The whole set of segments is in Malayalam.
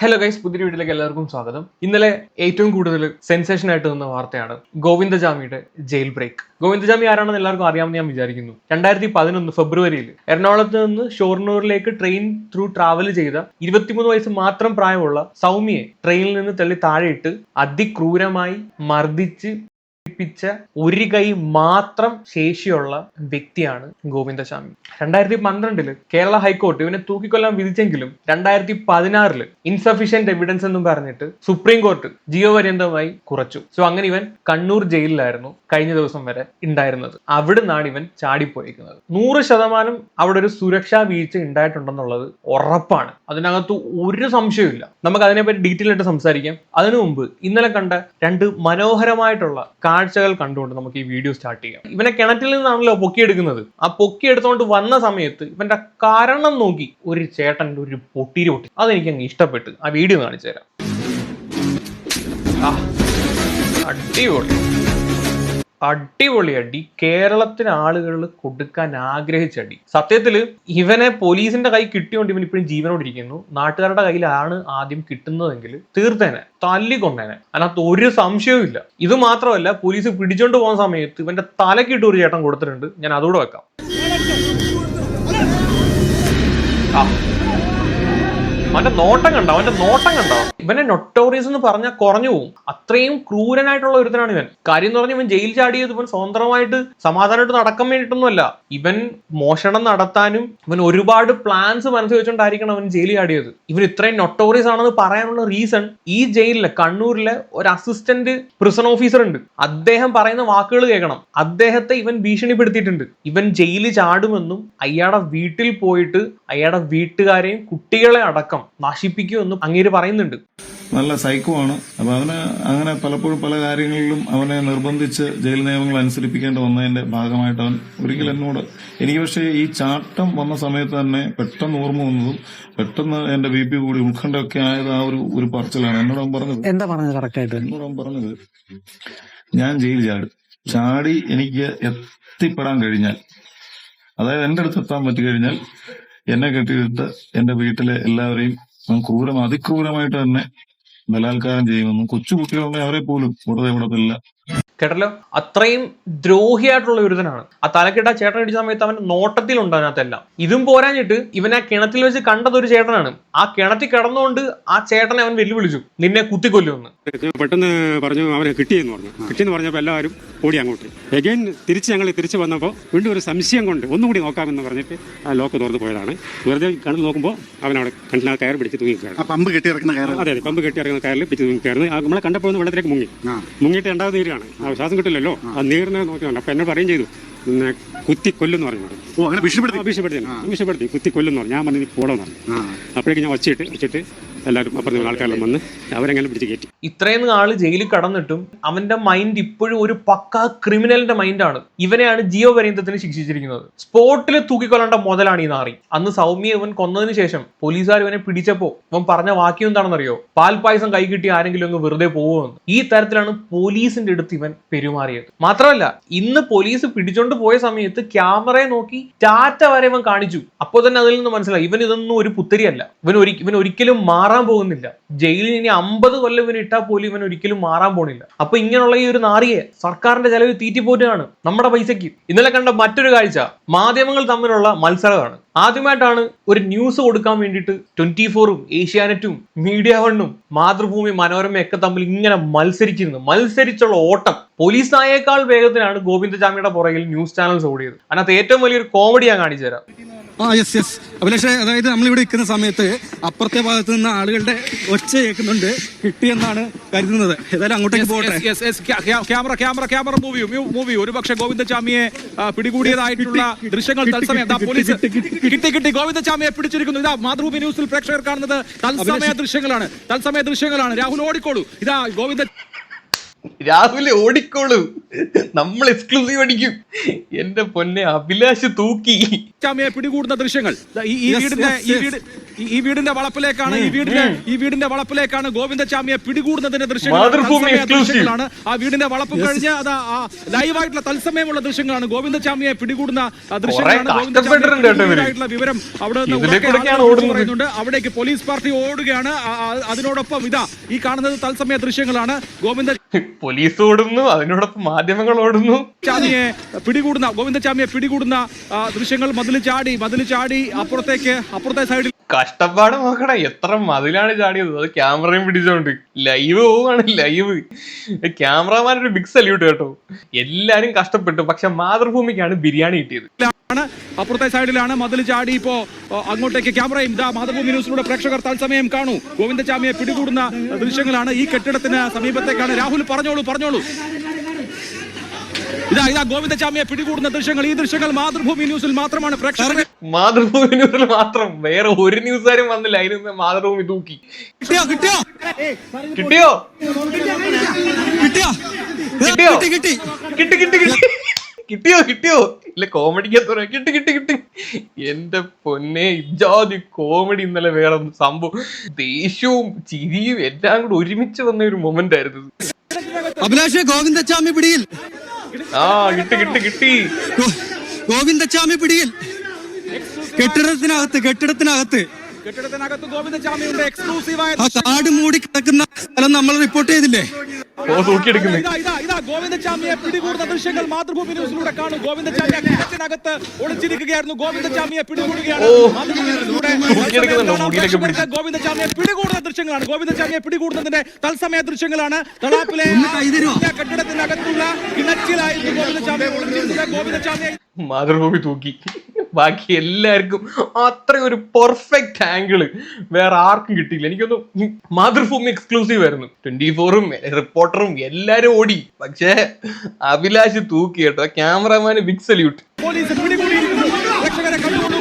ഹലോ ഗൈസ്, പുതിയ വീട്ടിലേക്ക് എല്ലാവർക്കും സ്വാഗതം. ഇന്നലെ ഏറ്റവും കൂടുതൽ സെൻസേഷൻ ആയിട്ട് നിന്ന വാർത്തയാണ് ഗോവിന്ദചാമിയുടെ ജയിൽ ബ്രേക്ക്. ഗോവിന്ദചാമി ആരാണെന്ന് എല്ലാവർക്കും അറിയാമെന്ന് ഞാൻ വിചാരിക്കുന്നു. 2011 ഫെബ്രുവരിയിൽ എറണാകുളത്ത് നിന്ന് ഷൊർണൂരിലേക്ക് ട്രെയിൻ ത്രൂ ട്രാവൽ ചെയ്ത 23 വയസ്സ് മാത്രം പ്രായമുള്ള സൗമ്യയെ ട്രെയിനിൽ നിന്ന് തള്ളി താഴെയിട്ട് അതിക്രൂരമായി മർദ്ദിച്ച് ഒരു കൈ മാത്രം ശേഷിയുള്ള വ്യക്തിയാണ് ഗോവിന്ദചാമി. 2012 കേരള ഹൈക്കോടതി ഇവനെ തൂക്കിക്കൊല്ലാൻ വിധിച്ചെങ്കിലും 2016 ഇൻസഫിഷ്യന്റ് എവിഡൻസ് എന്നും പറഞ്ഞിട്ട് സുപ്രീം കോർട്ട് ജീവപര്യന്തമായി കുറച്ചു. സോ അങ്ങനെ ഇവൻ കണ്ണൂർ ജയിലിലായിരുന്നു കഴിഞ്ഞ ദിവസം വരെ ഉണ്ടായിരുന്നത്. അവിടുന്നാണ് ഇവൻ ചാടിപ്പോയിരിക്കുന്നത്. 100% അവിടെ ഒരു സുരക്ഷാ വീഴ്ച ഉണ്ടായിട്ടുണ്ടെന്നുള്ളത് ഉറപ്പാണ്. അതിനകത്ത് ഒരു സംശയമില്ല. നമുക്ക് അതിനെപ്പറ്റി ഡീറ്റെയിൽ ആയിട്ട് സംസാരിക്കാം. അതിനു മുമ്പ് ഇന്നലെ കണ്ട രണ്ട് മനോഹരമായിട്ടുള്ള കാഴ്ചകൾ കണ്ടുകൊണ്ട് നമുക്ക് ഈ വീഡിയോ സ്റ്റാർട്ട് ചെയ്യാം. ഇവനെ കിണറ്റിൽ നിന്നാണല്ലോ പൊക്കിയെടുക്കുന്നത്. ആ പൊക്കിയെടുത്തോണ്ട് വന്ന സമയത്ത് ഇവന്റെ കാരണം നോക്കി ഒരു ചേട്ടൻ്റെ ഒരു പൊട്ടിരി പൊട്ടി. അതെനിക്ക് അങ്ങ് ഇഷ്ടപ്പെട്ടു. ആ വീഡിയോ കാണിച്ചു തരാം. അടിപൊളി അടിപൊളി അടി. കേരളത്തിന് ആളുകൾ കൊടുക്കാൻ ആഗ്രഹിച്ച അടി. സത്യത്തില് ഇവനെ പോലീസിന്റെ കൈ കിട്ടിയോണ്ട് ഇവൻ ഇപ്പോഴും ജീവനോടിരിക്കുന്നു. നാട്ടുകാരുടെ കയ്യിലാണ് ആദ്യം കിട്ടുന്നതെങ്കിൽ തീർത്തേനെ, തല്ലിക്കൊന്നേനെ. അതിനകത്ത് ഒരു സംശയവും ഇല്ല. ഇത് മാത്രമല്ല, പോലീസ് പിടിച്ചോണ്ട് പോകുന്ന സമയത്ത് ഇവന്റെ തലക്കിട്ട് ഒരു ചേട്ടൻ കൊടുത്തിട്ടുണ്ട്. ഞാൻ അതുകൂടെ വെക്കാം. അവന്റെ നോട്ടം കണ്ടോ? ഇവനെ നൊട്ടോറിയസ് എന്ന് പറഞ്ഞാൽ കുറഞ്ഞു പോകും. അത്രയും ക്രൂരനായിട്ടുള്ള ഒരുത്തനാണ് ഇവൻ. കാര്യം എന്ന് പറഞ്ഞാൽ ഇവൻ ജയിൽ ചാടിയത് ഇവൻ സ്വതന്ത്രമായിട്ട് സമാധാനമായിട്ട് നടക്കാൻ വേണ്ടിയിട്ടൊന്നുമല്ല. ഇവൻ മോഷണം നടത്താനും ഇവൻ ഒരുപാട് പ്ലാൻസ് മനസ്സിൽ വെച്ചോണ്ടായിരിക്കണം അവൻ ജയിൽ ചാടിയത്. ഇവൻ ഇത്രയും നൊട്ടോറിയസ് ആണെന്ന് പറയാനുള്ള റീസൺ, ഈ ജയിലിലെ കണ്ണൂരിലെ ഒരു അസിസ്റ്റന്റ് പ്രിസൺ ഓഫീസർ ഉണ്ട്. അദ്ദേഹം പറയുന്ന വാക്കുകൾ കേൾക്കണം. അദ്ദേഹത്തെ ഇവൻ ഭീഷണിപ്പെടുത്തിയിട്ടുണ്ട്. ഇവൻ ജയിലിൽ ചാടുമെന്നും അയാളുടെ വീട്ടിൽ പോയിട്ട് അയാളുടെ വീട്ടുകാരെയും കുട്ടികളെ അടക്കം നശിപ്പിക്കുമെന്നും അങ്ങേര് പറയുന്നുണ്ട്. നല്ല സൈക്കോ ആണ്. അപ്പൊ അവന് അങ്ങനെ പലപ്പോഴും പല കാര്യങ്ങളിലും അവനെ നിർബന്ധിച്ച് ജയിൽ നിയമങ്ങൾ അനുസരിപ്പിക്കേണ്ടി വന്നതിന്റെ ഭാഗമായിട്ട് അവൻ ഒരിക്കലും എന്നോട് എനിക്ക് പക്ഷേ ഈ ചാട്ടം വന്ന സമയത്ത് തന്നെ പെട്ടെന്ന് ഓർമ്മ വന്നതും പെട്ടെന്ന് എന്റെ BP കൂടി ഉത്കണ്ഠയൊക്കെ ആയത് ആ ഒരു പറച്ചിലാണ്. എന്നോട് അവൻ പറഞ്ഞത് എന്നോട് അവൻ പറഞ്ഞത് ഞാൻ ജയിൽ ചാടി എനിക്ക് എത്തിപ്പെടാൻ കഴിഞ്ഞാൽ, അതായത് എന്റെ അടുത്ത് എത്താൻ പറ്റി കഴിഞ്ഞാൽ എന്നെ കെട്ടിയിട്ട് എന്റെ വീട്ടിലെ എല്ലാവരെയും അതിക്രൂരമായിട്ട് തന്നെ ബലാത്കാരം ചെയ്യുമെന്നും കൊച്ചു കുട്ടികളുടെ അവരെ പോലും വെറുതെ വിടത്തില്ല. കേട്ടല്ലോ, അത്രയും ദ്രോഹിയായിട്ടുള്ള ഒരുതനാണ്. ആ തലക്കെട്ട ചേട്ടൻ അടിച്ച സമയത്ത് അവൻ നോട്ടത്തിലുണ്ട് അതിനകത്തെല്ലാം. ഇതും പോരാഞ്ഞിട്ട് ഇവൻ ആ കിണറ്റിൽ വെച്ച് കണ്ടതൊരു ചേട്ടനാണ്. ആ കിണറ്റിൽ കിടന്നുകൊണ്ട് ആ ചേട്ടനെ അവൻ വെല്ലുവിളിച്ചു, നിന്നെ കുത്തിക്കൊല്ലുമെന്ന്. പെട്ടെന്ന് പറഞ്ഞു അവനെ കിട്ടിയെന്ന് പറഞ്ഞപ്പോൾ എല്ലാവരും ഓടി അങ്ങോട്ട്. എഗൈൻ ഞങ്ങൾ തിരിച്ചു വന്നപ്പോൾ വീണ്ടും ഒരു സംശയം കൊണ്ട് ഒന്നുകൂടി നോക്കാമെന്ന് പറഞ്ഞിട്ട് ആ ലോക്ക് തുറന്നു പോയതാണ്. വെറുതെ കണ്ടു നോക്കുമ്പോൾ അവനവിടെ കണ്ടില്ല കയർ പിടിച്ച് തൂങ്ങിക്കായിരുന്നു. പമ്പ് കെട്ടി ഇറക്കുന്ന കയറിൽ പിടിച്ച് തൂങ്ങിക്കായിരുന്നു. നമ്മളെ കണ്ടപ്പോൾ വെള്ളത്തിലേക്ക് മുങ്ങിയിട്ട് രണ്ടാമത് നീരാണ്. ശ്വാസം കിട്ടില്ലല്ലോ, ആ നീറിനെ നോക്കിയാണ്. അപ്പൊ എന്നോട് പറയുകയും ചെയ്തു, പിന്നെ കുത്തി കൊല്ലുന്ന് പറഞ്ഞു. ഭീഷണിപ്പെടുത്തി കുത്തി കൊല്ലുന്ന് പറഞ്ഞു. ഞാൻ പറഞ്ഞു പോടെന്ന് പറഞ്ഞു. അപ്പോഴേക്കും ഞാൻ വച്ചിട്ട് എല്ലാവരും അപ്പുറത്തെ ആൾക്കാരെല്ലാം വന്ന് അവരെങ്ങനെ പിടിച്ച് കയറ്റി. ഇത്രയും ആള് ജയിലിൽ കടന്നിട്ടും അവന്റെ മൈൻഡ് ഇപ്പോഴും ഒരു പക്കാ ക്രിമിനലിന്റെ മൈൻഡാണ്. ഇവനെയാണ് ജീവപര്യന്തത്തിന് ശിക്ഷിച്ചിരിക്കുന്നത്. സ്പോട്ടിൽ തൂക്കിക്കൊല്ലേണ്ട മുതലാണ് ഈ നാറി. അന്ന് സൗമ്യ ഇവൻ കൊന്നതിന് ശേഷം പോലീസുകാർ ഇവനെ പിടിച്ചപ്പോ ഇവൻ പറഞ്ഞ വാക്യം എന്താണെന്നറിയോ? പാൽപായസം കൈ കിട്ടി ആരെങ്കിലും അങ്ങ് വെറുതെ പോകുമെന്ന്. ഈ തരത്തിലാണ് പോലീസിന്റെ അടുത്ത് ഇവൻ പെരുമാറിയത്. മാത്രമല്ല, ഇന്ന് പോലീസ് പിടിച്ചോണ്ട് പോയ സമയത്ത് ക്യാമറയെ നോക്കി ടാറ്റ വരെ ഇവൻ കാണിച്ചു. അപ്പോൾ തന്നെ അതിൽ നിന്ന് മനസ്സിലായി ഇവൻ ഇതൊന്നും ഒരു പുത്തരിയല്ല. ഇവൻ ഒരിക്കലും മാറാൻ പോകുന്നില്ല. ജയിലിൽ ഇനി 50 കൊല്ലം ഇവൻ ഇട്ടാൽ പോലും ഇവൻ ഒരിക്കലും മാറാൻ പോണില്ല. അപ്പൊ ഇങ്ങനെയുള്ള ഈ ഒരു നാറിയെ സർക്കാരിന്റെ ചെലവ് തീറ്റിപ്പോറ്റാണ് നമ്മുടെ പൈസക്ക്. ഇന്നലെ കണ്ട മറ്റൊരു കാഴ്ച മാധ്യമങ്ങൾ തമ്മിലുള്ള മത്സരമാണ്. ആദ്യമായിട്ടാണ് ഒരു ന്യൂസ് കൊടുക്കാൻ വേണ്ടിയിട്ട് 24ഉം ഏഷ്യാനെറ്റും മീഡിയ വണ്ണും മാതൃഭൂമി മനോരമയൊക്കെ തമ്മിൽ ഇങ്ങനെ മത്സരിച്ചുള്ള ഓട്ടം. പോലീസ് നായേക്കാൾ വേഗത്തിലാണ് ഗോവിന്ദചാമിയുടെ പുറകിൽ ന്യൂസ് ചാനൽസ് ഓടിയത്. അതിനകത്ത് ഏറ്റവും വലിയൊരു കോമഡി ഞാൻ കാണിച്ചു തരാം. യെസ് അഭിലാഷേ, അതായത് നമ്മളിവിടെ നിൽക്കുന്ന സമയത്ത് അപ്പുറത്തെ ഭാഗത്ത് നിന്ന് ആളുകളുടെ ഒച്ച കേൾക്കുന്നുണ്ട്, കിട്ടിയെന്നാണ് കരുതുന്നത്. ഏതായാലും അങ്ങോട്ടേക്ക് പോകട്ടെ. Camera movie. ഒരുപക്ഷെ ഗോവിന്ദചാമിയെ പിടികൂടിയതായിട്ടുള്ള ദൃശ്യങ്ങൾ തത്സമയം കിട്ടി. ഗോവിന്ദചാമിയെ പിടിച്ചിരിക്കുന്നു. ഇതാ മാതൃഭൂമി ന്യൂസിൽ പ്രേക്ഷകർ കാണുന്നത് തത്സമയ ദൃശ്യങ്ങളാണ്. രാഹുൽ ഓടിക്കോളൂ. ഇതാ രാഹുൽ ഓടിക്കോളൂ, നമ്മൾ എക്സ്ക്ലൂസീവ് അടിക്കും. എന്റെ പൊന്നെ അഭിലാഷ് തൂക്കി. ചാമിയെ പിടികൂടുന്ന ദൃശ്യങ്ങൾ ഈ വീടിന്റെ വളപ്പിലേക്കാണ് ഈ വീടിന്റെ വളപ്പിലേക്കാണ് ഗോവിന്ദചാമിയെ പിടികൂടുന്നതിന്റെ ദൃശ്യങ്ങളാണ്. ആ വീടിന്റെ വളപ്പ് കഴിഞ്ഞ് അത് ലൈവായിട്ടുള്ള തത്സമയമുള്ള ദൃശ്യങ്ങളാണ്. ഗോവിന്ദചാമിയെ പിടികൂടുന്ന ദൃശ്യങ്ങളാണ്. വിവരം അവിടെ നിന്ന് പറയുന്നുണ്ട്. അവിടേക്ക് പോലീസ് പാർട്ടി ഓടുകയാണ്. അതിനോടൊപ്പം ഇതാ ഈ കാണുന്നത് തത്സമയ ദൃശ്യങ്ങളാണ്. പോലീസ് ഓടുന്നു, അതിനോടൊപ്പം മാധ്യമങ്ങൾ ഓടുന്നു. ഗോവിന്ദചാമിയെ പിടികൂടുന്ന ദൃശ്യങ്ങൾ. മതിൽ ചാടി അപ്പുറത്തെ സൈഡിൽ കഷ്ടപ്പാട് നോക്കണ, എത്ര മതിലാണ് ചാടിയത്. അത് ക്യാമറയും പിടിച്ചോണ്ട് ലൈവ് പോവാണ്. ലൈവ് ക്യാമറമാൻ ഒരു ബിഗ് സല്യൂട്ട് കേട്ടോ. എല്ലാരും കഷ്ടപ്പെട്ടു. പക്ഷെ മാതൃഭൂമിക്കാണ് ബിരിയാണി കിട്ടിയത്. അപ്പുറത്തെ സൈഡിലാണ് മതിൽ ചാടി. ഇപ്പോ അങ്ങോട്ടേക്ക് ക്യാമറയും മാതൃഭൂമി ന്യൂസിലൂടെ പ്രേക്ഷകർ തത്സമയം കാണൂ. ഗോവിന്ദചാമിയെ പിടികൂടുന്ന ദൃശ്യങ്ങളാണ്. ഈ കെട്ടിടത്തിന് സമീപത്തേക്കാണ്. രാഹുൽ പറഞ്ഞോളൂ. ഇതാ ഗോവിന്ദചാമിയെ പിടികൂടുന്ന ദൃശ്യങ്ങൾ. ഈ ദൃശ്യങ്ങൾ മാതൃഭൂമി ന്യൂസിൽ മാത്രമാണ് പ്രേക്ഷകർ. മാതൃഭൂമി ന്യൂസിൽ മാത്രം, വേറെ ഒരു ന്യൂസുകാരും വന്നില്ല. അതിന് മാതൃഭൂമി തൂക്കി. കിട്ടിയോ ഇല്ല, കോമഡിക്ക് കിട്ടി. എന്റെ പൊന്നെ, ഇജാതി കോമഡി. ഇന്നലെ വേറെ സംഭവം, ദേഷ്യവും ചിരിയും എല്ലാം കൂടെ ഒരുമിച്ച് വന്ന ഒരു മൊമെന്റ് ആയിരുന്നു. അഭിലാഷ്, ഗോവിന്ദചാമി പിടിയിൽ. കിട്ടി. ഗോവിന്ദചാമി പിടിയിൽ. കെട്ടിടത്തിനകത്ത് ഗോവിന്ദചാമിയുടെ എക്സ്ക്ലൂസീവായ കാട് മൂടി കിടക്കുന്ന സ്ഥലം നമ്മൾ റിപ്പോർട്ട് ചെയ്തില്ലേ? ഗോവിന്ദചാമിയെ പിടികൂടുന്ന ദൃശ്യങ്ങൾ മാതൃഭൂമി ന്യൂസിലൂടെ കാണും. ഗോവിന്ദചാമിയെ കിടത്തിനകത്ത് ഒളിച്ചിരിക്കുകയായിരുന്നു. ഗോവിന്ദചാമിയെ പിടികൂടുകയാണ്. ഗോവിന്ദചാമിയെ പിടികൂടുന്ന ദൃശ്യങ്ങളാണ്. ഗോവിന്ദചാമിയെ പിടികൂടുന്നതിന്റെ തത്സമയ ദൃശ്യങ്ങളാണ്. തളാപ്പിലെ കെട്ടിടത്തിനകത്തുള്ള കിണറ്റിലായിരുന്നു ഗോവിന്ദചാമിയെ ഒളിച്ചിരുന്നത്. ഗോവിന്ദചാമിയെ മാതൃഭൂമി തൂക്കി. ബാക്കി എല്ലാവർക്കും അത്ര ഒരു പെർഫെക്റ്റ് ആംഗിള് വേറെ ആർക്കും കിട്ടിയില്ല. എനിക്കൊന്ന് മാതൃഭൂമി എക്സ്ക്ലൂസീവ് ആയിരുന്നു. 24ഉം റിപ്പോർട്ടറും എല്ലാരും ഓടി. പക്ഷേ അഭിലാഷ് തൂക്കി കേട്ടോ. Cameraman big salute. പോലീസ് പിടികൂടിയിരിക്കുന്നു. പ്രേക്ഷകരെ കണ്ടുകൊണ്ടു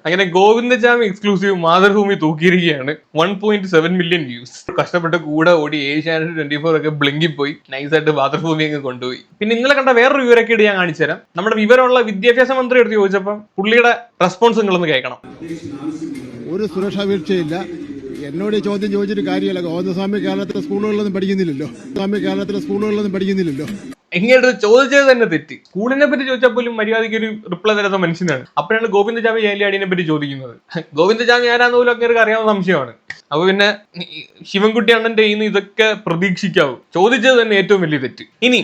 അങ്ങനെ ഗോവിന്ദചാമി എക്സ്ക്ലൂസീവ് മാതൃഭൂമി തൂക്കിയിരിക്കുകയാണ്. 1.7 മില്യൺ വ്യൂസ്. കഷ്ടപ്പെട്ട് കൂടെ ഓടി ഏഷ്യാനെറ്റ് 24 ഒക്കെ ബ്ലിങ്കിപ്പോയി. നൈസായിട്ട് മാതൃഭൂമി അങ്ങ് കൊണ്ടുപോയി. പിന്നെ ഇന്നലെ കണ്ട വേറൊരു വിവരക്കേട് ഞാൻ കാണിച്ചു തരാം. നമ്മുടെ വിവരമുള്ള വിദ്യാഭ്യാസ മന്ത്രി എടുത്ത് ചോദിച്ചപ്പോൾ പുള്ളിയുടെ റെസ്പോൺസ് നിങ്ങളൊന്ന് കേൾക്കണം. ഒരു സുരക്ഷാ വീഴ്ചയില്ല. എന്നോട് ഈ ചോദ്യം ചോദിച്ചിട്ട് കാര്യമല്ല. ഗോവിന്ദസ്വാമി കേരളത്തിലെ സ്കൂളുകളിലൊന്നും പഠിക്കുന്നില്ലല്ലോ. എങ്ങനെ ചോദിച്ചത് തന്നെ തെറ്റി. സ്കൂളിനെ പറ്റി ചോദിച്ചാൽ പോലും മര്യാദയ്ക്ക് ഒരു റിപ്ലൈ തരാത്ത മനുഷ്യനാണ്. അപ്പോഴാണ് ഗോവിന്ദചാമി ജയിലാടിനെ പറ്റി ചോദിക്കുന്നത്. ഗോവിന്ദചാമി ആരാന്ന് പോലും ഒക്കെ അറിയാവുന്ന സംശയമാണ്. അപ്പൊ പിന്നെ ശിവൻകുട്ടി അണ്ണന്റെ കയ്യിൽ നിന്ന് ഇതൊക്കെ പ്രതീക്ഷിക്കാവൂ. ചോദിച്ചത് തന്നെ ഏറ്റവും വലിയ തെറ്റ്. ഇനി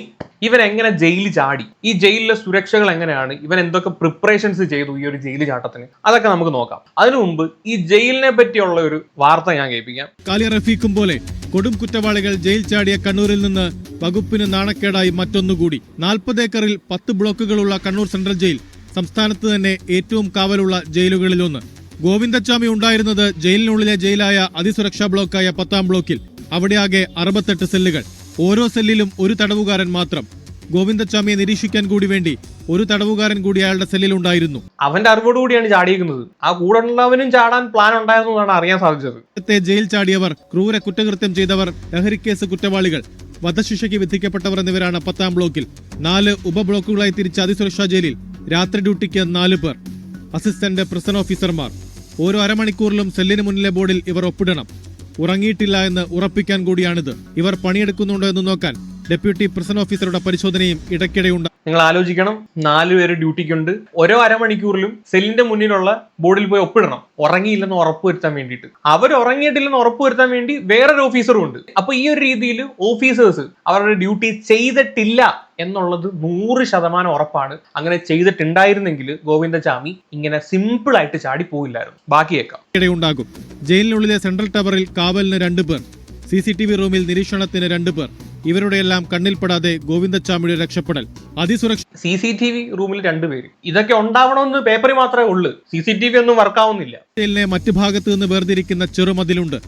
ഇവരെങ്ങനെ ജയിലിൽ ചാടി, ഈ ജയിലിലെ സുരക്ഷകൾ എങ്ങനെയാണ്, ഇവൻ എന്തൊക്കെ പ്രിപ്പറേഷൻസ് ചെയ്തു ഈ ഒരു ജയിൽ ചാട്ടത്തിന്, അതൊക്കെ നമുക്ക് നോക്കാം. അതിനു മുമ്പ് ഈ ജയിലിനെ പറ്റിയുള്ള ഒരു വാർത്ത ഞാൻ കേൾപ്പിക്കാം. കാലിയ റഫീഖും പോലെ കൊടും കുറ്റവാളികൾ ജയിൽ ചാടിയ കണ്ണൂരിൽ നിന്ന് വകുപ്പിന് നാണക്കേടായി മറ്റൊന്നുകൂടി. 40 ഏക്കറിൽ 10 ബ്ലോക്കുകളുള്ള കണ്ണൂർ സെൻട്രൽ ജയിൽ സംസ്ഥാനത്ത് തന്നെ ഏറ്റവും കാവലുള്ള ജയിലുകളിലൊന്ന്. ഗോവിന്ദചാമി ഉണ്ടായിരുന്നത് ജയിലിനുള്ളിലെ ജയിലായ അതിസുരക്ഷാ ബ്ലോക്കായ 10ാം ബ്ലോക്കിൽ. അവിടെയാകെ 68 സെല്ലുകൾ. ഓരോ സെല്ലിലും ഒരു തടവുകാരൻ മാത്രം. ഗോവിന്ദചാമിയെ നിരീക്ഷിക്കാൻ കൂടി വേണ്ടി ഒരു തടവുകാരൻ കൂടി അയാളുടെ സെല്ലിൽ ഉണ്ടായിരുന്നു. അവന്റെ അറിവോടുകൂടിയാണ് ചാടിയിരിക്കുന്നത്. ആ കൂടെ ഉള്ളവനും ചാടാൻ പ്ലാൻ ഉണ്ടായിരുന്നതാണ് അറിയാൻ സാധിച്ചത്. നേരത്തെ ജയിൽ ചാടിയവർ, ക്രൂര കുറ്റകൃത്യം ചെയ്തവർ, ലഹരിക്കേസ് കുറ്റവാളികൾ, വധശിക്ഷയ്ക്ക് വിധിക്കപ്പെട്ടവർ എന്നിവരാണ് 10ാം ബ്ലോക്കിൽ. 4 ഉപബ്ലോക്കുകളായി തിരിച്ച അതിസുരക്ഷാ ജയിലിൽ രാത്രി ഡ്യൂട്ടിക്ക് 4 പേർ, അസിസ്റ്റന്റ് പ്രിസൺ ഓഫീസർമാർ. ഓരോ അരമണിക്കൂറിലും സെല്ലിന് മുന്നിലെ ബോർഡിൽ ഇവർ ഒപ്പിടണം. ഉറങ്ങിയിട്ടില്ല എന്ന് ഉറപ്പിക്കാൻ കൂടിയാണിത്. ഇവർ പണിയെടുക്കുന്നുണ്ടോ എന്ന് നോക്കാൻ ഡെപ്യൂട്ടി പ്രിസൺ ഓഫീസറുടെ പരിശോധനയും ഇടയ്ക്കിടെയുണ്ട്. നിങ്ങൾ ആലോചിക്കണം, 4 പേര് ഡ്യൂട്ടിക്കുണ്ട്. ഓരോ അരമണിക്കൂറിലും സെല്ലിന്റെ മുന്നിലുള്ള ബോർഡിൽ പോയി ഒപ്പിടണം, ഉറങ്ങിയില്ലെന്ന് ഉറപ്പുവരുത്താൻ വേണ്ടിയിട്ട്. അവർ ഉറങ്ങിയിട്ടില്ലെന്ന് ഉറപ്പുവരുത്താൻ വേണ്ടി വേറൊരു ഓഫീസറും ഉണ്ട്. അപ്പൊ ഈ ഒരു രീതിയിൽ ഓഫീസേഴ്സ് അവരുടെ ഡ്യൂട്ടി ചെയ്തിട്ടില്ല എന്നുള്ളത് 100% ഉറപ്പാണ്. അങ്ങനെ ചെയ്തിട്ടുണ്ടായിരുന്നെങ്കിൽ ഗോവിന്ദചാമി ഇങ്ങനെ സിമ്പിൾ ആയിട്ട് ചാടി പോയില്ലായിരുന്നു. ബാക്കി കേൾക്കാം. ഇടയുണ്ടാകും. ജയിലിനുള്ളിലെ സെൻട്രൽ ടവറിൽ കാവലിന് 2 പേർ, CCTV റൂമിൽ നിരീക്ഷണത്തിന് 2 പേർ. ഇവരുടെയെല്ലാം കണ്ണിൽപ്പെടാതെ ഗോവിന്ദചാമിയുടെ രക്ഷപ്പെടൽ. അതിസുരക്ഷ CCTV റൂമിൽ 2 പേര്. ഇതൊക്കെ ഉണ്ടാവണമെന്ന് പേപ്പറിൽ മാത്രമേ ഉള്ളൂ. CCTV ഒന്നും വർക്കാവുന്നില്ല. ജയിലിനെ മറ്റു ഭാഗത്തു നിന്ന് വേർതിരിക്കുന്ന ചെറുമതിലുണ്ട്.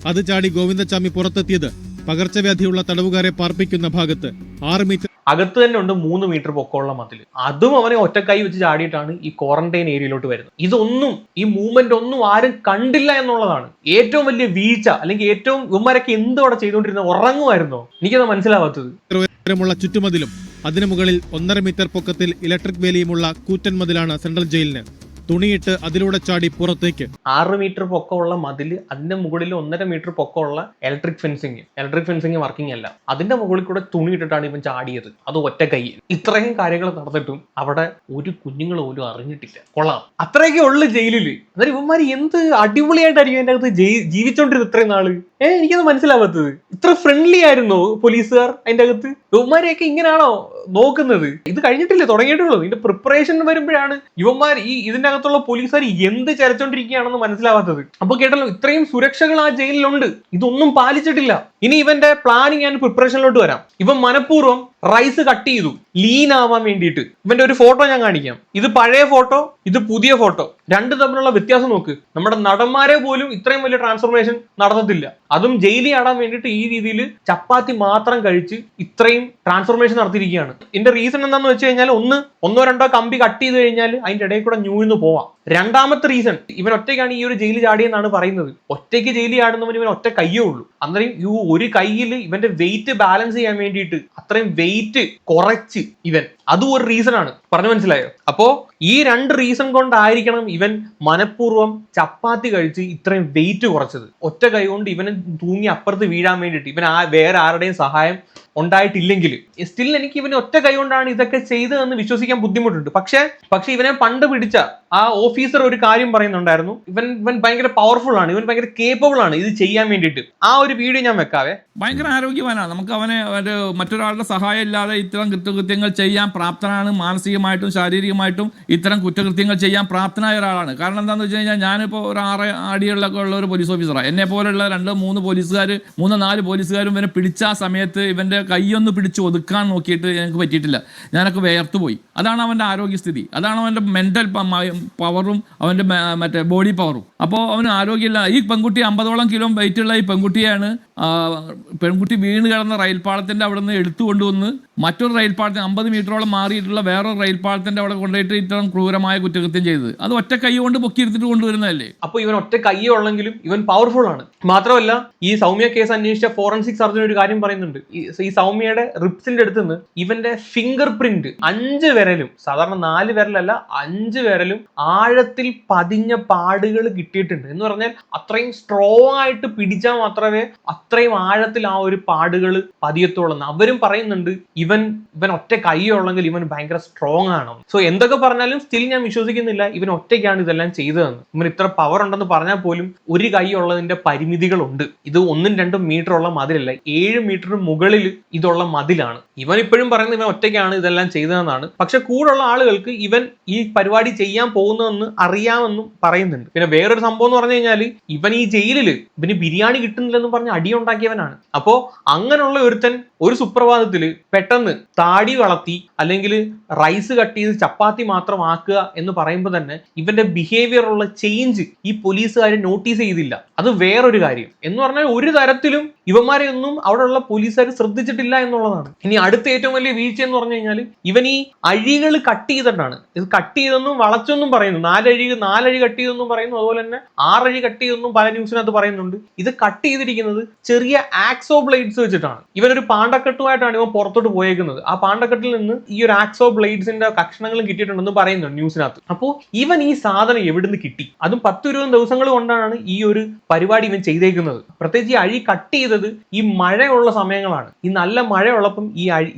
അത് ചാടി ഗോവിന്ദചാമി പുറത്തെത്തിയത് പകർച്ചവ്യാധിയുള്ള തടവുകാരെ പാർപ്പിക്കുന്ന ഭാഗത്ത് 6 മീറ്റർ അകത്ത് തന്നെ ഉണ്ട് 3 മീറ്റർ പൊക്കമുള്ള മതിൽ. അതും അവനെ ഒറ്റക്കൈ വെച്ച് ചാടിയിട്ടാണ് ഈ ക്വാറന്റൈൻ ഏരിയയിലോട്ട് വരുന്നത്. ഇതൊന്നും ഈ മൂവ്മെന്റ് ഒന്നും ആരും കണ്ടില്ല എന്നുള്ളതാണ് ഏറ്റവും വലിയ വീഴ്ച. അല്ലെങ്കിൽ ഏറ്റവും ഇവന്മാരൊക്കെ എന്തോ അവിടെ ചെയ്തുകൊണ്ടിരുന്നത്, ഉറങ്ങുമായിരുന്നോ? എനിക്കത് മനസ്സിലാവാത്തത്. ഉയരമുള്ള ചുറ്റുമതിലും അതിനു മുകളിൽ 1.5 മീറ്റർ പൊക്കത്തിൽ ഇലക്ട്രിക് വേലിയുമുള്ള കൂറ്റൻ മതിലാണ് സെൻട്രൽ ജയിലിന്. തുണിയിട്ട് അതിലൂടെ ചാടി പുറത്തേക്ക്. 6 മീറ്റർ പൊക്കമുള്ള മതില്, അതിന്റെ മുകളിൽ 1.5 മീറ്റർ പൊക്കമുള്ള ഇലക്ട്രിക് ഫെൻസിങ് വർക്കിംഗ് അല്ല, അതിന്റെ മുകളിൽ കൂടെ തുണി ഇട്ടിട്ടാണ് ഇവൻ ചാടിയത്, അത് ഒറ്റ കൈയിൽ. ഇത്രയും കാര്യങ്ങൾ നടന്നിട്ടും അവിടെ ഒരു കുഞ്ഞുങ്ങൾ പോലും അറിഞ്ഞിട്ടില്ല. കൊള്ളാം, അത്രയൊക്കെ ഉള്ളു ജയിലില്. അതായത് ഇവന്മാര് എന്ത് അടിപൊളിയായിട്ടായിരിക്കും അതിന്റെ അകത്ത് ജീവിച്ചോണ്ടിരുന്നത് ഇത്രയും നാള്. എനിക്കത് മനസ്സിലാവാത്തത്. ഇത്ര ഫ്രണ്ട്ലി ആയിരുന്നോ പോലീസുകാർ അതിന്റെ അകത്ത്? ഇവന്മാരെയൊക്കെ ഇങ്ങനെയാണോ നോക്കുന്നത്? ഇത് കഴിഞ്ഞിട്ടില്ലേ, തുടങ്ങിയിട്ടുള്ളൂ. ഇതിന്റെ പ്രിപ്പറേഷൻ വരുമ്പോഴാണ് ഇവന്മാർ ഇതിന്റെ അകത്തുള്ള പോലീസുകാർ എന്ത് ചരച്ചോണ്ടിരിക്കുകയാണെന്ന് മനസ്സിലാവാത്തത്. അപ്പൊ കേട്ടല്ലോ, ഇത്രയും സുരക്ഷകൾ ആ ജയിലിലുണ്ട്, ഇതൊന്നും പാലിച്ചിട്ടില്ല. ഇനി ഇവന്റെ പ്ലാനിങ് ആൻഡ് പ്രിപ്പറേഷനിലോട്ട് വരാം. ഇവൻ മനഃപൂർവ്വം റൈസ് കട്ട് ചെയ്തു ലീൻ ആവാൻ വേണ്ടിയിട്ട്. ഇവന്റെ ഒരു ഫോട്ടോ ഞാൻ കാണിക്കാം. ഇത് പഴയ ഫോട്ടോ, ഇത് പുതിയ ഫോട്ടോ. രണ്ടും തമ്മിലുള്ള വ്യത്യാസം നോക്ക്. നമ്മുടെ നടന്മാരെ പോലും ഇത്രയും വലിയ ട്രാൻസ്ഫോർമേഷൻ നടത്തത്തില്ല. അതും ജയിലിൽ ആടാൻ വേണ്ടിയിട്ട് ഈ രീതിയിൽ ചപ്പാത്തി മാത്രം കഴിച്ച് ഇത്രയും ട്രാൻസ്ഫോർമേഷൻ നടത്തിയിരിക്കുകയാണ്. ഇതിന്റെ റീസൺ എന്താണെന്ന് വെച്ച് കഴിഞ്ഞാൽ, ഒന്നോ രണ്ടോ കമ്പി കട്ട് ചെയ്ത് കഴിഞ്ഞാൽ അതിന്റെ ഇടയിൽ കൂടെ ഞൂഴ്ന്ന് പോവാം. രണ്ടാമത്തെ റീസൺ, ഇവൻ ഒറ്റയ്ക്കാണ് ഈ ഒരു ജയിൽ ചാടിയെന്നാണ് പറയുന്നത്. ഒറ്റയ്ക്ക് ജയിലിൽ ആടുന്നവന് ഇവൻ ഒറ്റ കയ്യേ ഉള്ളൂ. അന്നേരം ഈ ഒരു കയ്യിൽ ഇവന്റെ വെയിറ്റ് ബാലൻസ് ചെയ്യാൻ വേണ്ടിയിട്ട് അത്രയും വെയിറ്റ് കുറച്ച് ഇവൻ, അതും ഒരു റീസൺ ആണ്. പറഞ്ഞു മനസ്സിലായോ? അപ്പോ ഈ 2 റീസൺ കൊണ്ടായിരിക്കണം ഇവൻ മനഃപൂർവ്വം ചപ്പാത്തി കഴിച്ച് ഇത്രയും വെയിറ്റ് കുറച്ചത്. ഒറ്റ കൈ കൊണ്ട് ഇവനെ തൂങ്ങി അപ്പുറത്ത് വീഴാൻ വേണ്ടിയിട്ട്. ഇവൻ വേറെ ആരുടെയും സഹായം ഉണ്ടായിട്ടില്ലെങ്കിൽ സ്റ്റിൽ എനിക്ക് ഇവന് ഒറ്റ കൈ കൊണ്ടാണ് ഇതൊക്കെ ചെയ്തതെന്ന് വിശ്വസിക്കാൻ ബുദ്ധിമുട്ടുണ്ട്. പക്ഷെ ഇവനെ പണ്ട് പിടിച്ച ആ ഓഫീസർ ഒരു കാര്യം പറയുന്നുണ്ടായിരുന്നു, ഇവൻ ഭയങ്കര പവർഫുൾ ആണ്, ഇവൻ ഭയങ്കര കേപ്പബിൾ ആണ് ഇത് ചെയ്യാൻ വേണ്ടിയിട്ട്. ആ ഒരു വീഡിയോ ഞാൻ വെക്കാവേ. ഭയങ്കര ആരോഗ്യവാനാണ്. നമുക്ക് അവനെ മറ്റൊരാളുടെ സഹായം ഇല്ലാതെ ഇത്തരം കുറ്റകൃത്യങ്ങൾ ചെയ്യാൻ പ്രാപ്തനാണ്. മാനസികമായിട്ടും ശാരീരികമായിട്ടും ഇത്തരം കുറ്റകൃത്യങ്ങൾ ചെയ്യാൻ പ്രാപ്തനായ ഒരാളാണ്. കാരണം എന്താണെന്ന് വെച്ച് കഴിഞ്ഞാൽ, ഞാനിപ്പോൾ ഒരു 6 അടികളിലൊക്കെ ഉള്ള ഒരു പോലീസ് ഓഫീസറാണ്. എന്നെ പോലുള്ള 2-3 പോലീസുകാർ, 3-4 പോലീസുകാരും ഇവനെ പിടിച്ച ആ സമയത്ത് ഇവന്റെ കൈയൊന്ന് പിടിച്ച് ഒതുക്കാൻ നോക്കിയിട്ട് എനിക്ക് പറ്റിയിട്ടില്ല. ഞാനൊക്കെ വേർത്തു പോയി. അതാണ് അവൻ്റെ ആരോഗ്യസ്ഥിതി, അതാണ് അവൻ്റെ മെന്റൽ പവറും അവൻ്റെ മറ്റേ ബോഡി പവറും. അപ്പോൾ അവന് ആരോഗ്യമില്ല. ഈ പെൺകുട്ടി 50ഓളം കിലോ വെയിറ്റുള്ള ഈ പെൺകുട്ടിയാണ് പെൺകുട്ടി വീണ് കിടന്ന റെയിൽപാളത്തിൻ്റെ അവിടെ നിന്ന് എടുത്തു കൊണ്ടുവന്ന് മറ്റൊരു റെയിൽപാളത്തിന് 50 മീറ്ററോളം മാറിയിട്ടുള്ള വേറൊരു റെയിൽപാളത്തിൻ്റെ അവിടെ കൊണ്ടുപോയിട്ട് ഇത്തരം ക്രൂരമായ കുറ്റകൃത്യം ചെയ്തത്. അത് ഒറ്റ കൈ കൊണ്ട് പൊക്കിയെടുത്തിട്ട് കൊണ്ടുവരുന്നതല്ലേ. അപ്പോൾ ഇവൻ ഒറ്റ കൈയേ ഉള്ളെങ്കിലും ഇവൻ പവർഫുൾ ആണ്. മാത്രമല്ല, ഈ സൗമ്യ കേസ് അന്വേഷിച്ച ഫോറൻസിക് സർജൻ ഒരു കാര്യം പറയുന്നുണ്ട്. ഈ സൗമ്യയുടെ റിപ്സിന്റെ അടുത്ത് നിന്ന് ഇവന്റെ ഫിംഗർ പ്രിന്റ് 5 വിരലും, സാധാരണ 4 വിരലല്ല 5 വിരലും ആഴത്തിൽ പതിഞ്ഞ പാടുകൾ കിട്ടിയിട്ടുണ്ട്. എന്ന് പറഞ്ഞാൽ അത്രയും സ്ട്രോങ് ആയിട്ട് പിടിച്ചാൽ മാത്രമേ അത്രയും ആഴത്തിൽ ആ ഒരു പാടുകൾ പതിയത്തുള്ളൂ. അവരും പറയുന്നുണ്ട് ഇവൻ ഒറ്റ കൈയുള്ളെങ്കിൽ ഇവൻ ഭയങ്കര സ്ട്രോങ് ആണ്. സോ എന്തൊക്കെ പറഞ്ഞാലും സ്റ്റിൽ ഞാൻ വിശ്വസിക്കുന്നില്ല ഇവൻ ഒറ്റയ്ക്കാണ് ഇതെല്ലാം ചെയ്തതെന്ന്. ഇവൻ ഇത്ര പവർ ഉണ്ടെന്ന് പറഞ്ഞാൽ പോലും ഒരു കൈ ഉള്ളതിന്റെ പരിമിതികളുണ്ട്. ഇത് 1-2 മീറ്റർ ഉള്ള മതിലല്ല, 7 മീറ്ററിന് മുകളിൽ ഇതുള്ള മതിലാണ്. ഇവൻ ഇപ്പോഴും പറയുന്നത് ഇവൻ ഒറ്റയ്ക്കാണ് ഇതെല്ലാം ചെയ്തതെന്നാണ്. പക്ഷെ കൂടുള്ള ആളുകൾക്ക് ഇവൻ ഈ പരിപാടി ചെയ്യാൻ പോകുന്നതെന്ന് അറിയാമെന്നും പറയുന്നുണ്ട്. പിന്നെ വേറൊരു സംഭവം എന്ന് പറഞ്ഞു കഴിഞ്ഞാൽ, ഇവൻ ഈ ജയിലിൽ ഇവന് ബിരിയാണി കിട്ടുന്നില്ലെന്ന് പറഞ്ഞ് അടിയുണ്ടാക്കിയവനാണ്. അപ്പോ അങ്ങനെയുള്ള ഒരുത്തൻ ഒരു സുപ്രഭാതത്തില് പെട്ടെന്ന് താടി വളർത്തി അല്ലെങ്കിൽ റൈസ് കട്ട് ചെയ്ത് ചപ്പാത്തി മാത്രം ആക്കുക എന്ന് പറയുമ്പോൾ തന്നെ ഇവന്റെ ബിഹേവിയറുള്ള ചേഞ്ച് ഈ പോലീസുകാർ നോട്ടീസ് ചെയ്തില്ല. അത് വേറൊരു കാര്യം. എന്ന് പറഞ്ഞാൽ ഒരു തരത്തിലും ഇവന്മാരെ ഒന്നും അവിടെയുള്ള പോലീസുകാർ ശ്രദ്ധിച്ചിട്ടില്ല എന്നുള്ളതാണ്. ഇനി അടുത്ത ഏറ്റവും വലിയ വീഴ്ച എന്ന് പറഞ്ഞു കഴിഞ്ഞാൽ, ഇവൻ ഈ അഴികൾ കട്ട് ചെയ്തിട്ടാണ്. ഇത് കട്ട് ചെയ്തെന്നും വളച്ചൊന്നും പറയുന്നു. 4 അഴി കട്ട് ചെയ്തെന്നും പറയുന്നു. അതുപോലെ തന്നെ 6 അഴി കട്ട് ചെയ്തെന്നും പല ന്യൂസിനകത്ത് പറയുന്നുണ്ട്. ഇത് കട്ട് ചെയ്തിരിക്കുന്നത് ചെറിയ ആക്സോ ബ്ലേഡ്സ് വെച്ചിട്ടാണ്. ഇവനൊരു പാണ്ടക്കെട്ടുമായിട്ടാണ് ഇവൻ പുറത്തോട്ട് പോയേക്കുന്നത്. ആ പാണ്ടക്കെട്ടിൽ നിന്ന് ഈ ഒരു ആക്സോ ബ്ലേഡ്സിന്റെ കഷ്ണങ്ങളും കിട്ടിയിട്ടുണ്ടെന്ന് പറയുന്നുണ്ട് ന്യൂസിനകത്ത്. അപ്പോൾ ഇവൻ ഈ സാധനം എവിടുന്ന് കിട്ടി? അതും 10-20 ദിവസങ്ങൾ കൊണ്ടാണ് ഈ ഒരു പരിപാടി ഇവൻ ചെയ്തേക്കുന്നത്. പ്രത്യേകിച്ച് ഈ അഴി കട്ട് ചെയ്തത് ഈ മഴയുള്ള സമയങ്ങളാണ്. ഈ നല്ല മഴയുള്ളപ്പം